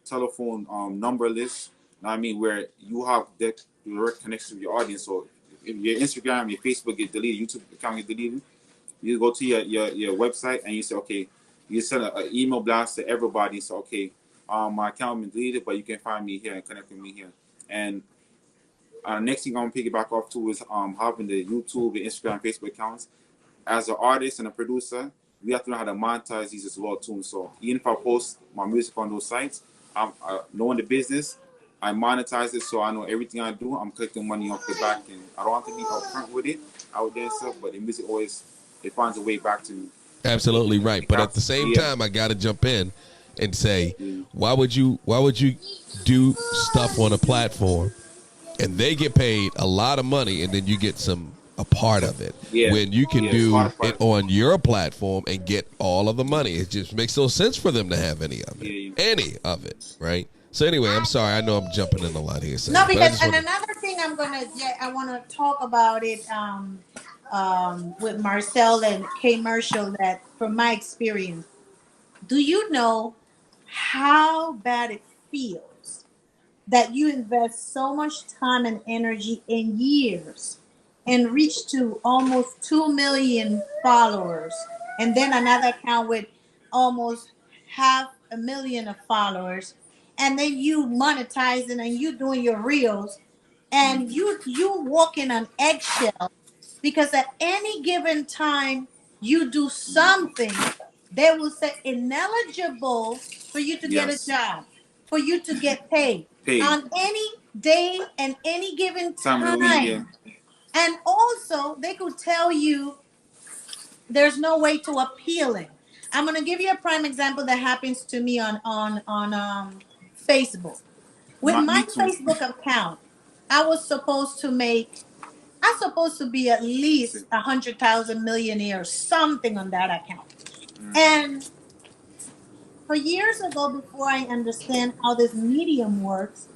telephone number list. You know what I mean, where you have that direct connection with your audience. So if your Instagram, your Facebook get deleted, YouTube account get deleted, you go to your website and you say, okay, you send an email blast to everybody. So, okay, my account been deleted, but you can find me here and connect with me here. And next thing I'm gonna piggyback off to is having the YouTube, the Instagram, Facebook accounts. As an artist and a producer, we have to know how to monetize these as well too. So even if I post my music on those sites, I'm knowing the business, I monetize it, so I know everything I do, I'm collecting money off the back end. I don't have to be upfront with it out there and stuff, but the music always, it finds a way back to me. Absolutely right. But at the same time, I got to jump in and say, why would you do stuff on a platform and they get paid a lot of money and then you get a part of it when you can do it on your platform and get all of the money? It just makes no sense for them to have any of it, right? So anyway, I'm sorry. I know I'm jumping in a lot here. No, because another thing I want to talk about it with Marcel and K-Mercial, that from my experience, do you know how bad it feels that you invest so much time and energy in years and reach to almost 2 million followers, and then another account with almost 500,000 of followers, and then you monetizing and you doing your reels, and you walking on eggshell, because at any given time you do something, they will say ineligible for you to get a job, for you to get paid on any day and any given time. And also they could tell you there's no way to appeal it. I'm going to give you a prime example that happens to me on Facebook. With my Facebook account, I was supposed to be at least 100,000 millionaire, something on that account. And for years ago, before I understand how this medium works,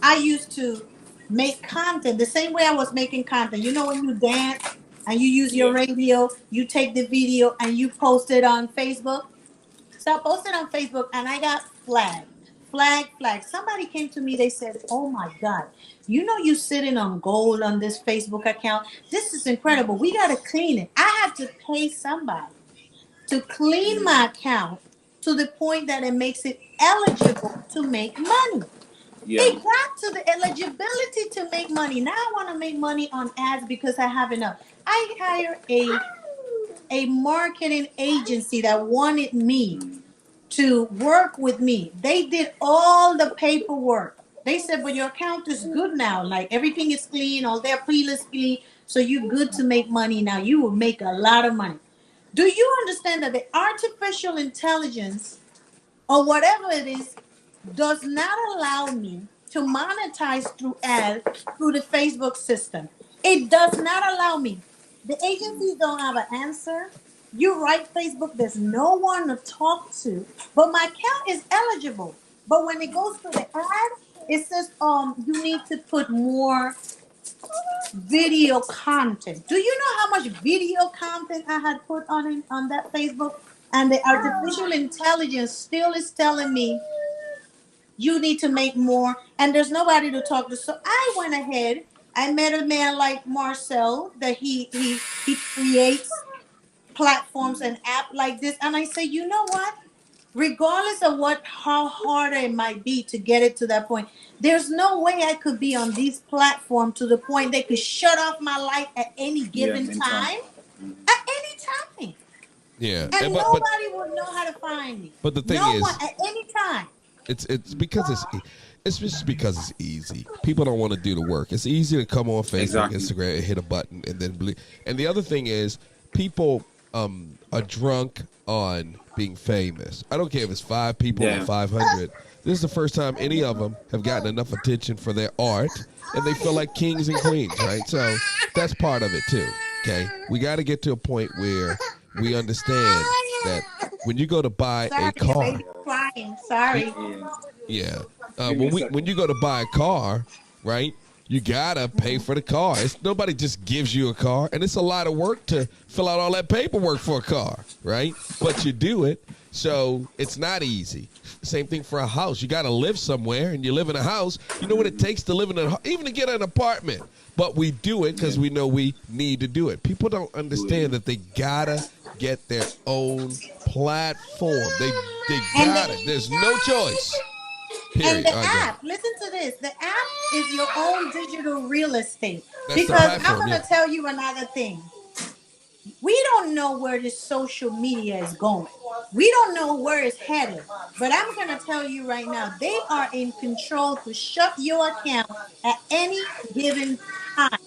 I used to make content the same way I was making content. You know, when you dance and you use your radio, you take the video and you post it on Facebook. So I posted on Facebook and I got flagged. Somebody came to me, they said, oh my God, you know you sitting on gold on this Facebook account. This is incredible. We got to clean it. I had to pay somebody to clean my account to the point that it makes it eligible to make money. It got to the eligibility to make money. Now I want to make money on ads because I have enough. I hired a marketing agency that wanted me to work with me. They did all the paperwork. They said, but your account is good now. Like everything is clean, all their playlist clean. So you're good to make money now. You will make a lot of money. Do you understand that the artificial intelligence or whatever it is does not allow me to monetize through ads through the Facebook system? It does not allow me. The agencies don't have an answer. You write Facebook, there's no one to talk to, but my account is eligible. But when it goes to the ad, it says you need to put more video content. Do you know how much video content I had put on that Facebook? And the artificial intelligence still is telling me you need to make more, and there's nobody to talk to. So I went ahead. I met a man like Marcel that he creates platforms and app like this, and I say, you know what? Regardless of how hard it might be to get it to that point, there's no way I could be on these platforms to the point they could shut off my light at any given time. At any time. Yeah. And nobody would know how to find me. But the thing no is, one at any time. It's because it's just because it's easy. People don't want to do the work. It's easy to come on Facebook, Instagram, and hit a button and then believe. And the other thing is, people are drunk on being famous. I don't care if it's 5 people or 500. This is the first time any of them have gotten enough attention for their art, and they feel like kings and queens, right? So that's part of it too. Okay, we got to get to a point where we understand that when you go to buy a car, name. Sorry. Yeah. Yeah. Give me a second. When you go to buy a car, right? You gotta pay for the car. Nobody just gives you a car, and it's a lot of work to fill out all that paperwork for a car, right? But you do it, so it's not easy. Same thing for a house. You gotta live somewhere, and you live in a house. You know what it takes to live in even to get an apartment. But we do it because we know we need to do it. People don't understand that they gotta get their own platform. They got it. There's no choice. Period. And the All right, go ahead. app, listen to this. The app is your own digital real estate. That's the Because I'm platform, going to yeah. tell you another thing. We don't know where this social media is going. We don't know where it's headed. But I'm going to tell you right now, they are in control to shut your account at any given time.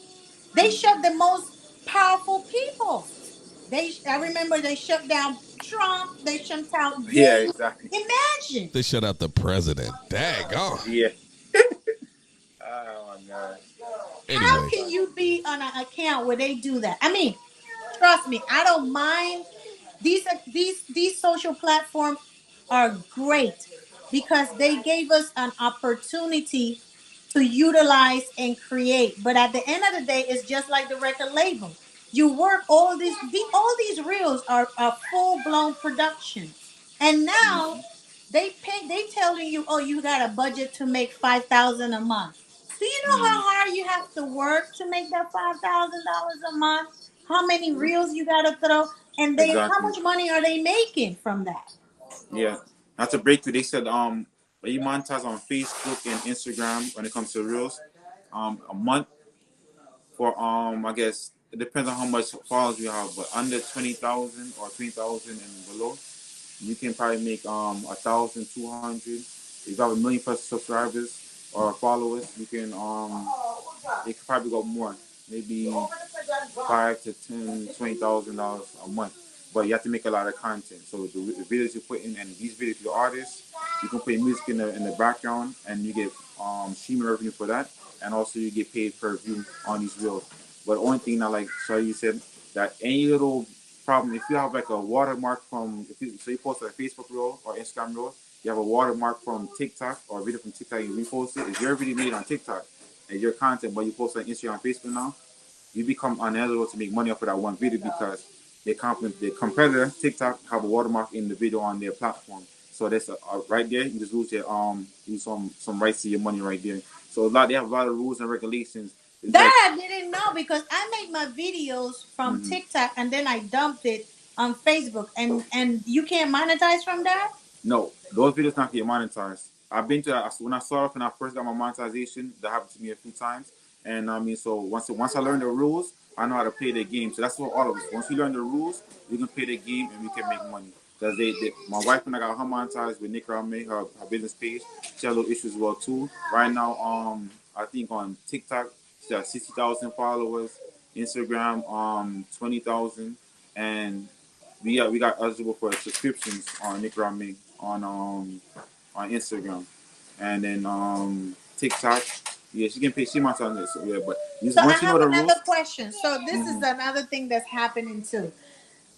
They shut the most powerful people. I remember they shut down Trump. They shut down Yeah, Gates. exactly. Imagine. They shut out the president. Daggone. Yeah. Oh my God. How Anyway, can you be on an account where they do that? I mean, trust me, I don't mind. These social platforms are great because they gave us an opportunity to utilize and create. But at the end of the day, it's just like the record label. You work all these reels are full blown production, and now they telling you, oh, you got a budget to make 5,000 a month. Do you know how hard you have to work to make that $5,000 a month? How many reels you gotta throw, and how Exactly. much money are they making from that? Yeah. Not to break through, they said when you monetize on Facebook and Instagram when it comes to reels, a month for I guess it depends on how much followers you have, but under 20,000 or 3,000 and below, you can probably make 1,200. If you have a million plus subscribers or followers, you can it could probably go more, maybe 5 to 10, $20,000 a month. But you have to make a lot of content. So the videos you put in, and these videos, you're artists, you can play music in the background, and you get streaming revenue for that, and also you get paid per view on these reels. But the only thing that, like Shawty said, that any little problem, if you have like a watermark from, so you post a Facebook reel or Instagram reel, you have a watermark from TikTok or a video from TikTok, you repost it. If you're already made on TikTok and your content, but you post on Instagram and Facebook now, you become uneligible to make money off of that one video because the competitor TikTok have a watermark in the video on their platform. So that's right there. You just lose some rights to your money right there. So they have a lot of rules and regulations. It's That I didn't know because I make my videos from Mhm. TikTok and then I dumped it on Facebook, and you can't monetize from that. No, those videos not get monetized. I've been to that when I started off and I first got my monetization. That happened to me a few times, and I mean, so once I learned the rules, I know how to play the game. So that's what all of us. Once we learn the rules, we can play the game and we can make money. Because my wife and I got her monetized with Nick Rame, her business page. She had little issues as well too. Right now, I think on TikTok she has 60,000 followers. Instagram, 20,000, and we got eligible for subscriptions on Nick Rame on Instagram, and then TikTok. Yeah, she can pay. She wants on this. So yeah, but So I once you know have the rules, another question. So this is Mhm. another thing that's happening too.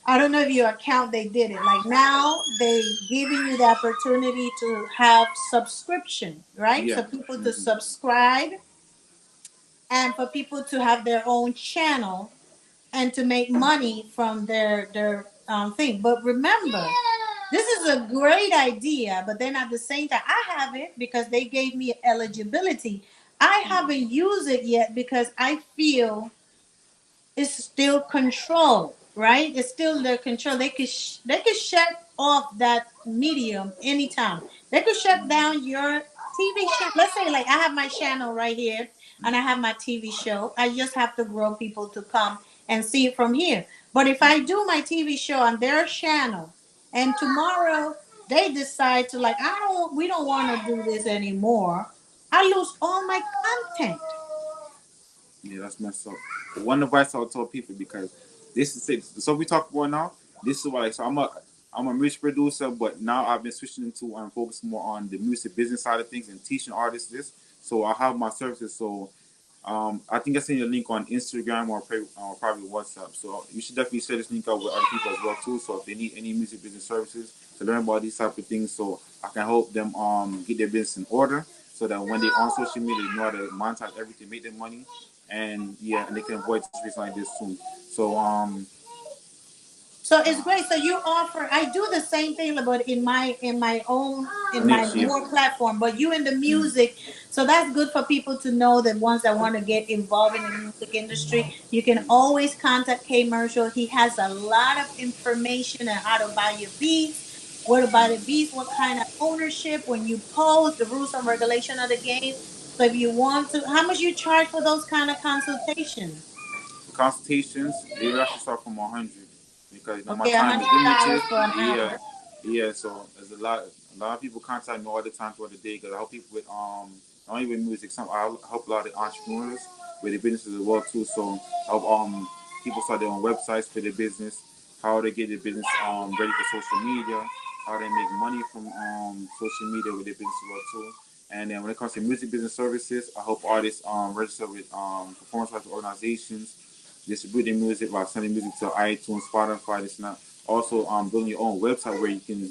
I don't know if your account they did it. Like now they giving you the opportunity to have subscription, right? Yeah. So people to Mhm. subscribe and for people to have their own channel and to make money from their thing. But remember, this is a great idea, but then at the same time, I have it because they gave me eligibility. I haven't used it yet because I feel it's still control, right? It's still their control. They could shut off that medium anytime. They could shut down your TV show. Let's say like I have my channel right here and I have my TV show. I just have to grow people to come and see it from here. But if I do my TV show on their channel and tomorrow they decide to like we don't want to do this anymore, I lose all my content. Yeah, that's messed up. But one advice I would tell people, because this is it. So we talk about now. This is why. So I'm a music producer, but now I've been switching into focusing more on the music business side of things and teaching artists this. So I have my services. So I think I sent you a link on Instagram or probably WhatsApp. So you should definitely share this link out with other people as well too. So if they need any music business services to learn about these type of things, so I can help them get their business in order so that when they on social media, they know how to monetize everything, make their money, and yeah, and they can avoid situations like this too. So So it's great. So you offer. I do the same thing, but in my next year. more platform. But you in the Mm. music, so that's good for people to know that ones that want to get involved in the music industry. You can always contact K Marshall. He has a lot of information on how to buy your beats, where to buy the beats, what kind of ownership when you post, the rules and regulation of the game. So if you want to, how much you charge for those kind of consultations? The consultations, they actually start from 100 because you know my Okay, a time is hundred limited. dollars for an Yeah, hour. yeah. So there's a lot of people contact me all the time throughout the day because I help people with not only with music. Some I help a lot of entrepreneurs with their businesses as well too. So I help people start their own websites for their business, how they get their business ready for social media, how they make money from social media with their business as well too. And then when it comes to music business services, I help artists register with performance rights organizations, distributing music by sending music to iTunes, Spotify, this and that. Also, building your own website where you can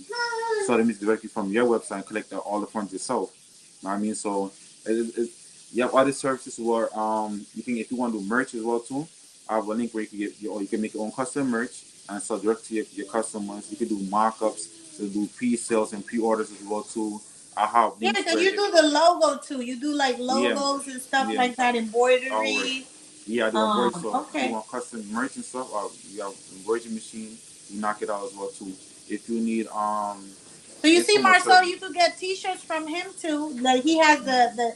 sell the music directly from your website and collect all the funds yourself. You know what I mean? So, you have other services where you can, if you want to do merch as well too, I have a link where you can you can make your own custom merch and sell direct to your customers. You can do markups, to do pre-sales and pre-orders as well too. I have Yeah, links because where you if do the logo too. You do like yeah, logos and stuff yeah, like that, all right. embroidery. Yeah, I do embroidery. So if you Okay. want custom merch and stuff, you have embroidery machine. You knock it out as well too. If you need So you there's see, so much Marcel, service. you could get T-shirts from him too. Like he has the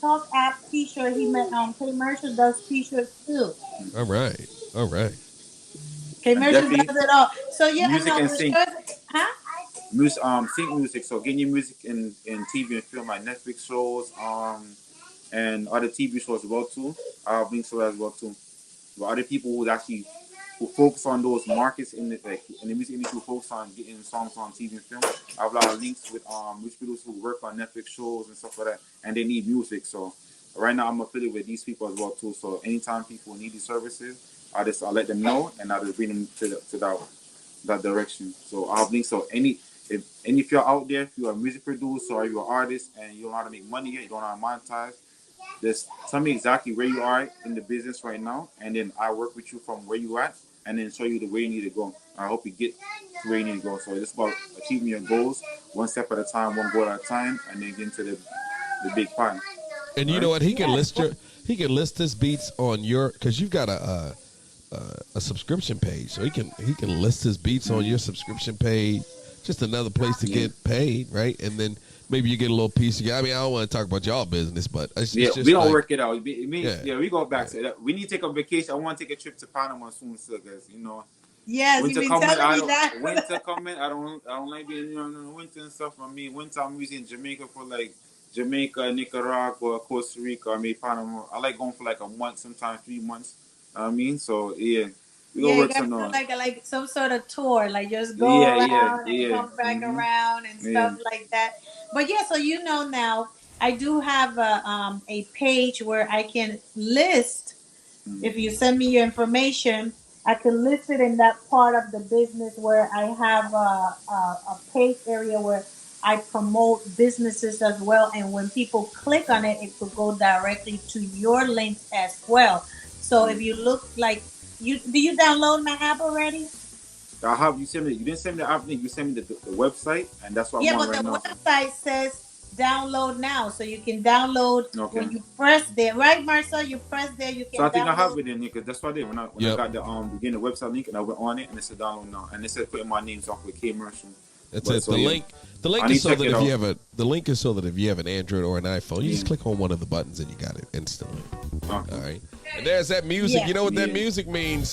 Talk app T-shirt. He met Commercial does T-shirts too. All right. All right. And Commercial definitely does it all. So yeah, I music know and the sync. shirts, huh? Music, sync music. So getting your music in TV and film like Netflix shows, and other TV shows as well too. I have links to that as well too. But other people who focus on those markets in the in the music industry, who focus on getting songs on TV and film. I have a lot of links with music producers who work on Netflix shows and stuff like that, and they need music. So right now I'm affiliated with these people as well too. So anytime people need these services, I let them know and I just bring them to that direction. So I have links. So if you're out there, if you're a music producer or you're an artist and you don't know how to make money yet, you don't know how to monetize, just tell me exactly where you are in the business right now, and then I work with you from where you at, and then show you the way you need to go. I hope you get to where you need to go. So it's about achieving your goals one step at a time, one goal at a time, and then get into the big pie. And you Right? know what? Yes. He can list his beats on your because you've got a subscription page, so he can list his beats on your subscription page. Just another place to Yeah. get paid, right? And then maybe you get a little piece of. I mean, I don't want to talk about y'all business, but Yeah, it's we just gonna like work it out. yeah, Yeah, we go back yeah. to that. We need to take a vacation. I want to take a trip to Panama soon, so guys. You know, Yes, you've winter been coming. telling I me don't. that. Winter coming. I don't like being in the winter and stuff. I mean, winter I'm usually in Jamaica for like Jamaica, Nicaragua, Costa Rica, or maybe Panama. I like going for like a month, sometimes 3 months. I mean, so yeah, we gonna Yeah, you work gotta some do on. like some sort of tour, like just go Yeah, yeah, around and yeah. come back Mhm. around and Yeah. stuff like that. But yeah, so you know now, I do have a page where I can list. Mhm. If you send me your information, I can list it in that part of the business where I have a page area where I promote businesses as well. And when people click on it, it could go directly to your links as well. So if you look like do you download my app already? I have you send me. You didn't send me the app link. You sent me the website, and that's what I'm Yeah, on but right the now. So website says download now. So you can download okay. when you press there, right, Marcel? You press there, you So I can think I have download. it in here because that's what I did when I Yep. got the beginning website link and I went on it and it said download now and it said putting my names off with K Merchant. That's But it. so yeah, The I link need is to so check that it if out. you have the link is so that if you have an Android or an iPhone, you just Yeah. click on one of the buttons and you got it instantly. All Okay. right. And there's that music. Yeah. You know what that Yeah. music means?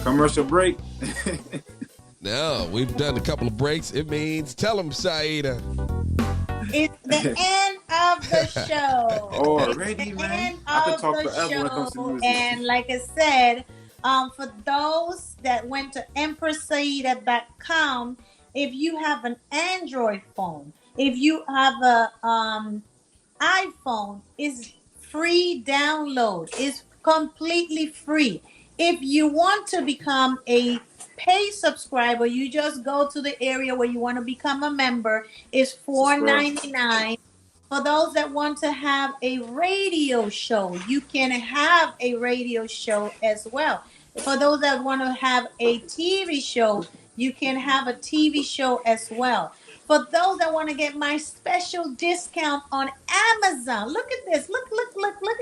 Commercial break. No, we've done a couple of breaks. It means tell them, Saida. It's the end of the show. Already, It's the man. end I could of talk the forever when it comes to show. music. And like I said, for those that went to empressaida.com, if you have an Android phone, if you have a iPhone, it's free download. It's completely free. If you want to become a pay subscriber, you just go to the area where you want to become a member. It's Subscribe. $4.99. For those that want to have a radio show, you can have a radio show as well. For those that want to have a TV show, you can have a TV show as well. For those that want to get my special discount on Amazon, look at this. Look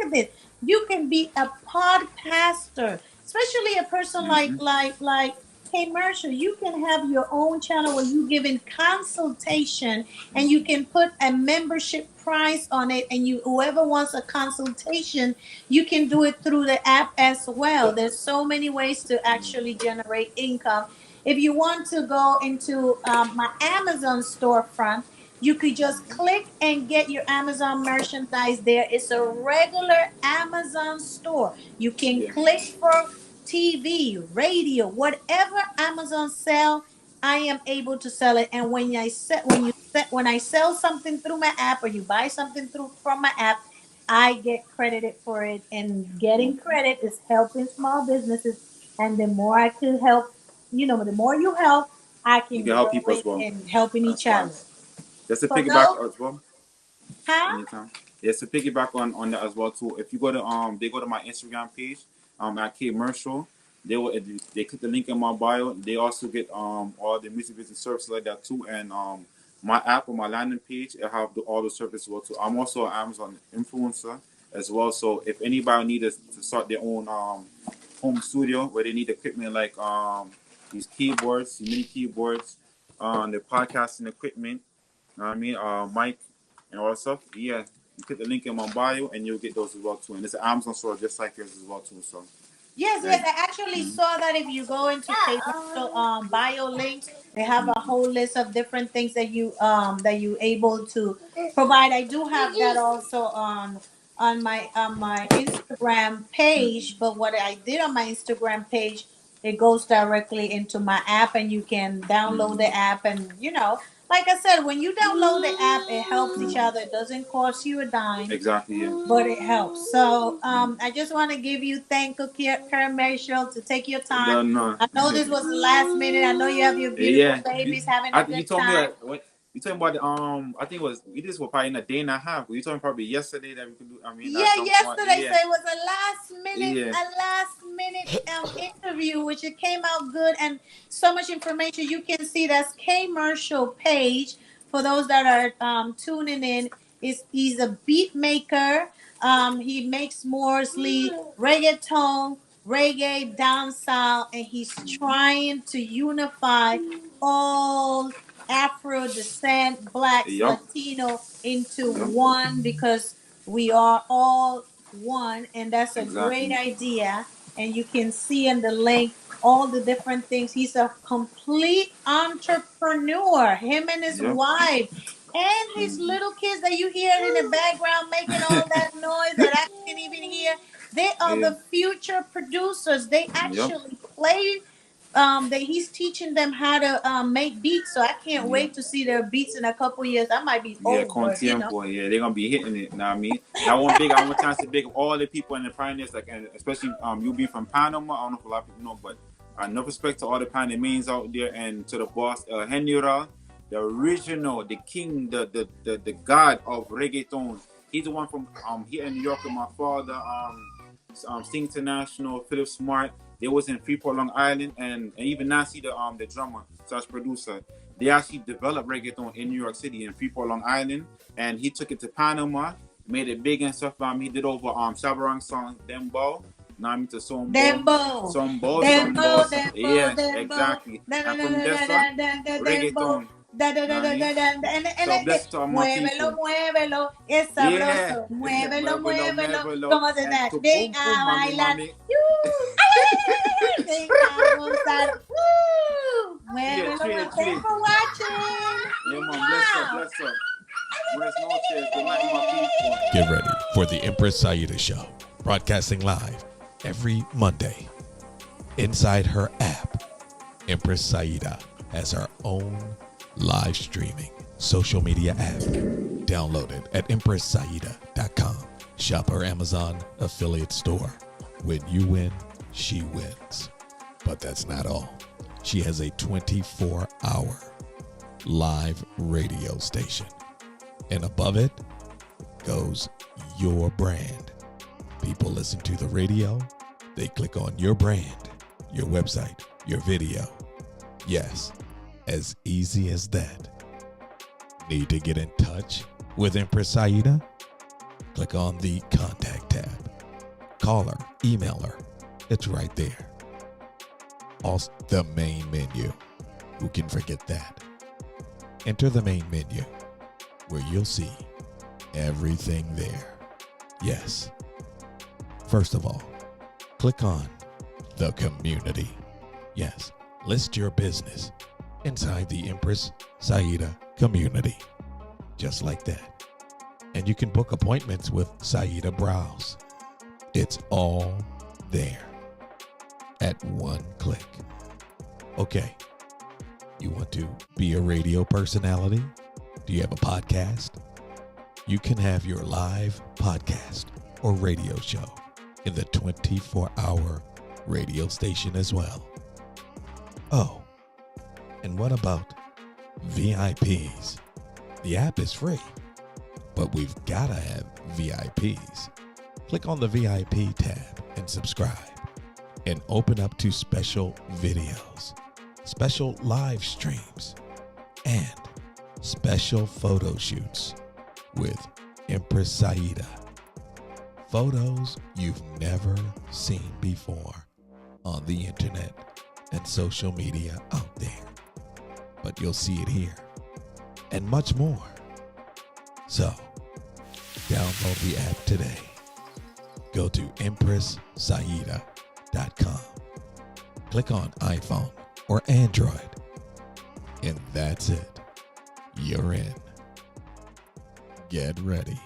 at this. You can be a podcaster, especially a person Mm-hmm. like commercial. You can have your own channel where you give in consultation, and you can put a membership price on it, and you whoever wants a consultation, you can do it through the app as well. There's so many ways to actually generate income. If you want to go into my Amazon storefront, you could just click and get your Amazon merchandise there. It's a regular Amazon store. You can Yeah. click for TV, radio, whatever Amazon sell, I am able to sell it. And when I sell something through my app, or you buy something through from my app, I get credited for it. And getting credit is helping small businesses. And the more I can help, the more you help, I You can can help grow people as it well. and helping That's each fine. other. Just to For piggyback those, as well. huh? Anytime. Yes, to piggyback on that as well too. If you go to they go to my Instagram page, at Commercial, they click the link in my bio. They also get all the music business services like that too, and my app or my landing page, I have all the services as well too. I'm also an Amazon influencer as well. So if anybody needs to start their own home studio where they need equipment like these keyboards, mini keyboards, the podcasting equipment, know what I mean, mic and all that stuff. Yeah, you click the link in my bio and you'll get those as well too. And it's an Amazon store just like yours as well too. So Yes, yeah. I actually saw that. If you go into commercial bio links, they have a whole list of different things that you able to provide. I do have that also on my Instagram page, but what I did on my Instagram page, it goes directly into my app, and you can download the app. And like I said, when you download the app, it helps each other. It doesn't cost you a dime, Exactly. Yeah. but it helps. So I just want to give you thank you, Carmel, to take your time. No, no. I know this was the last minute. I know you have your beautiful Yeah. babies having a You good told me time. that what you talking about I think it was we did this for probably in a day and a half. You told me probably yesterday that we could do at Yeah, some point. yesterday. Yeah. So it was Yeah. a last minute interview, which it came out good, and so much information. You can see that's commercial page for those that are tuning in. He's a beat maker. He makes mostly reggaeton, reggae, dancehall, and he's trying to unify all Afro descent, blacks, Yup. Latino into Yup. one, because we are all one, and that's a great Exactly. idea. And you can see in the link all the different things. He's a complete entrepreneur. Him and his Yup. wife and his little kids that you hear in the background making all that noise that I can't even hear. They are Yeah. the future producers. They Yup. actually play. That he's teaching them how to make beats. So I can't Yeah. wait to see their beats in a couple years. I might be Yeah, over, Contempo. Yeah, they're gonna be hitting it. Know what I mean? I want chance to big up all the people in the pioneers, like, and especially you being from Panama. I don't know if a lot of people know, but no respect to all the pioneers out there, and to the boss, Henry Ra, the original, the king, the god of reggaeton. He's the one from here in New York with my father, Sting International, Philip Smart. They was in Freeport, Long Island, and even Nancy, the drummer slash producer. They actually developed reggaeton in New York City in Freeport, Long Island, and he took it to Panama, made it big and stuff. He did over Shabarang song Dembo, now I'm to Sombo, Dembo. yeah, exactly. And from there, reggaeton. So blessed to all my Muévelo, people. muévelo, es Yeah. sabroso. Muévelo, muévelo. Muévelo. ¿Cómo se And da? to Ven boom, a boom, mami, bailar. mami. Ven a gozar. Woo! Muévelo. Chill. Thanks for watching. Yeah, man, bless up, bless up. Buenas noches, good night, my people. Get ready for the Empress Saida Show, broadcasting live every Monday. Inside her app, Empress Saida has her own live streaming social media app. Download it at empresssaida.com. Shop her Amazon affiliate store. When you win, she wins. But that's not all. She has a 24-hour live radio station. And above it goes your brand. People listen to the radio, they click on your brand, your website, your video. Yes, as easy as that. Need to get in touch with Empress Saida? Click on the contact tab. Call her, email her. It's right there. Also, the main menu. Who can forget that? Enter the main menu where you'll see everything there. Yes. First of all, click on the community. Yes, list your business inside the Empress Saida community. Just like that. And you can book appointments with Saida Browse. It's all there at one click. Okay, you want to be a radio personality? Do you have a podcast? You can have your live podcast or radio show in the 24-hour radio station as well. Oh, and what about VIPs? The app is free, but we've got to have VIPs. Click on the VIP tab and subscribe and open up to special videos, special live streams, and special photo shoots with Empress Saida. Photos you've never seen before on the internet and social media out there, but you'll see it here and much more. So, download the app today. Go to EmpressSaida.com. Click on iPhone or Android, and that's it. You're in. Get ready.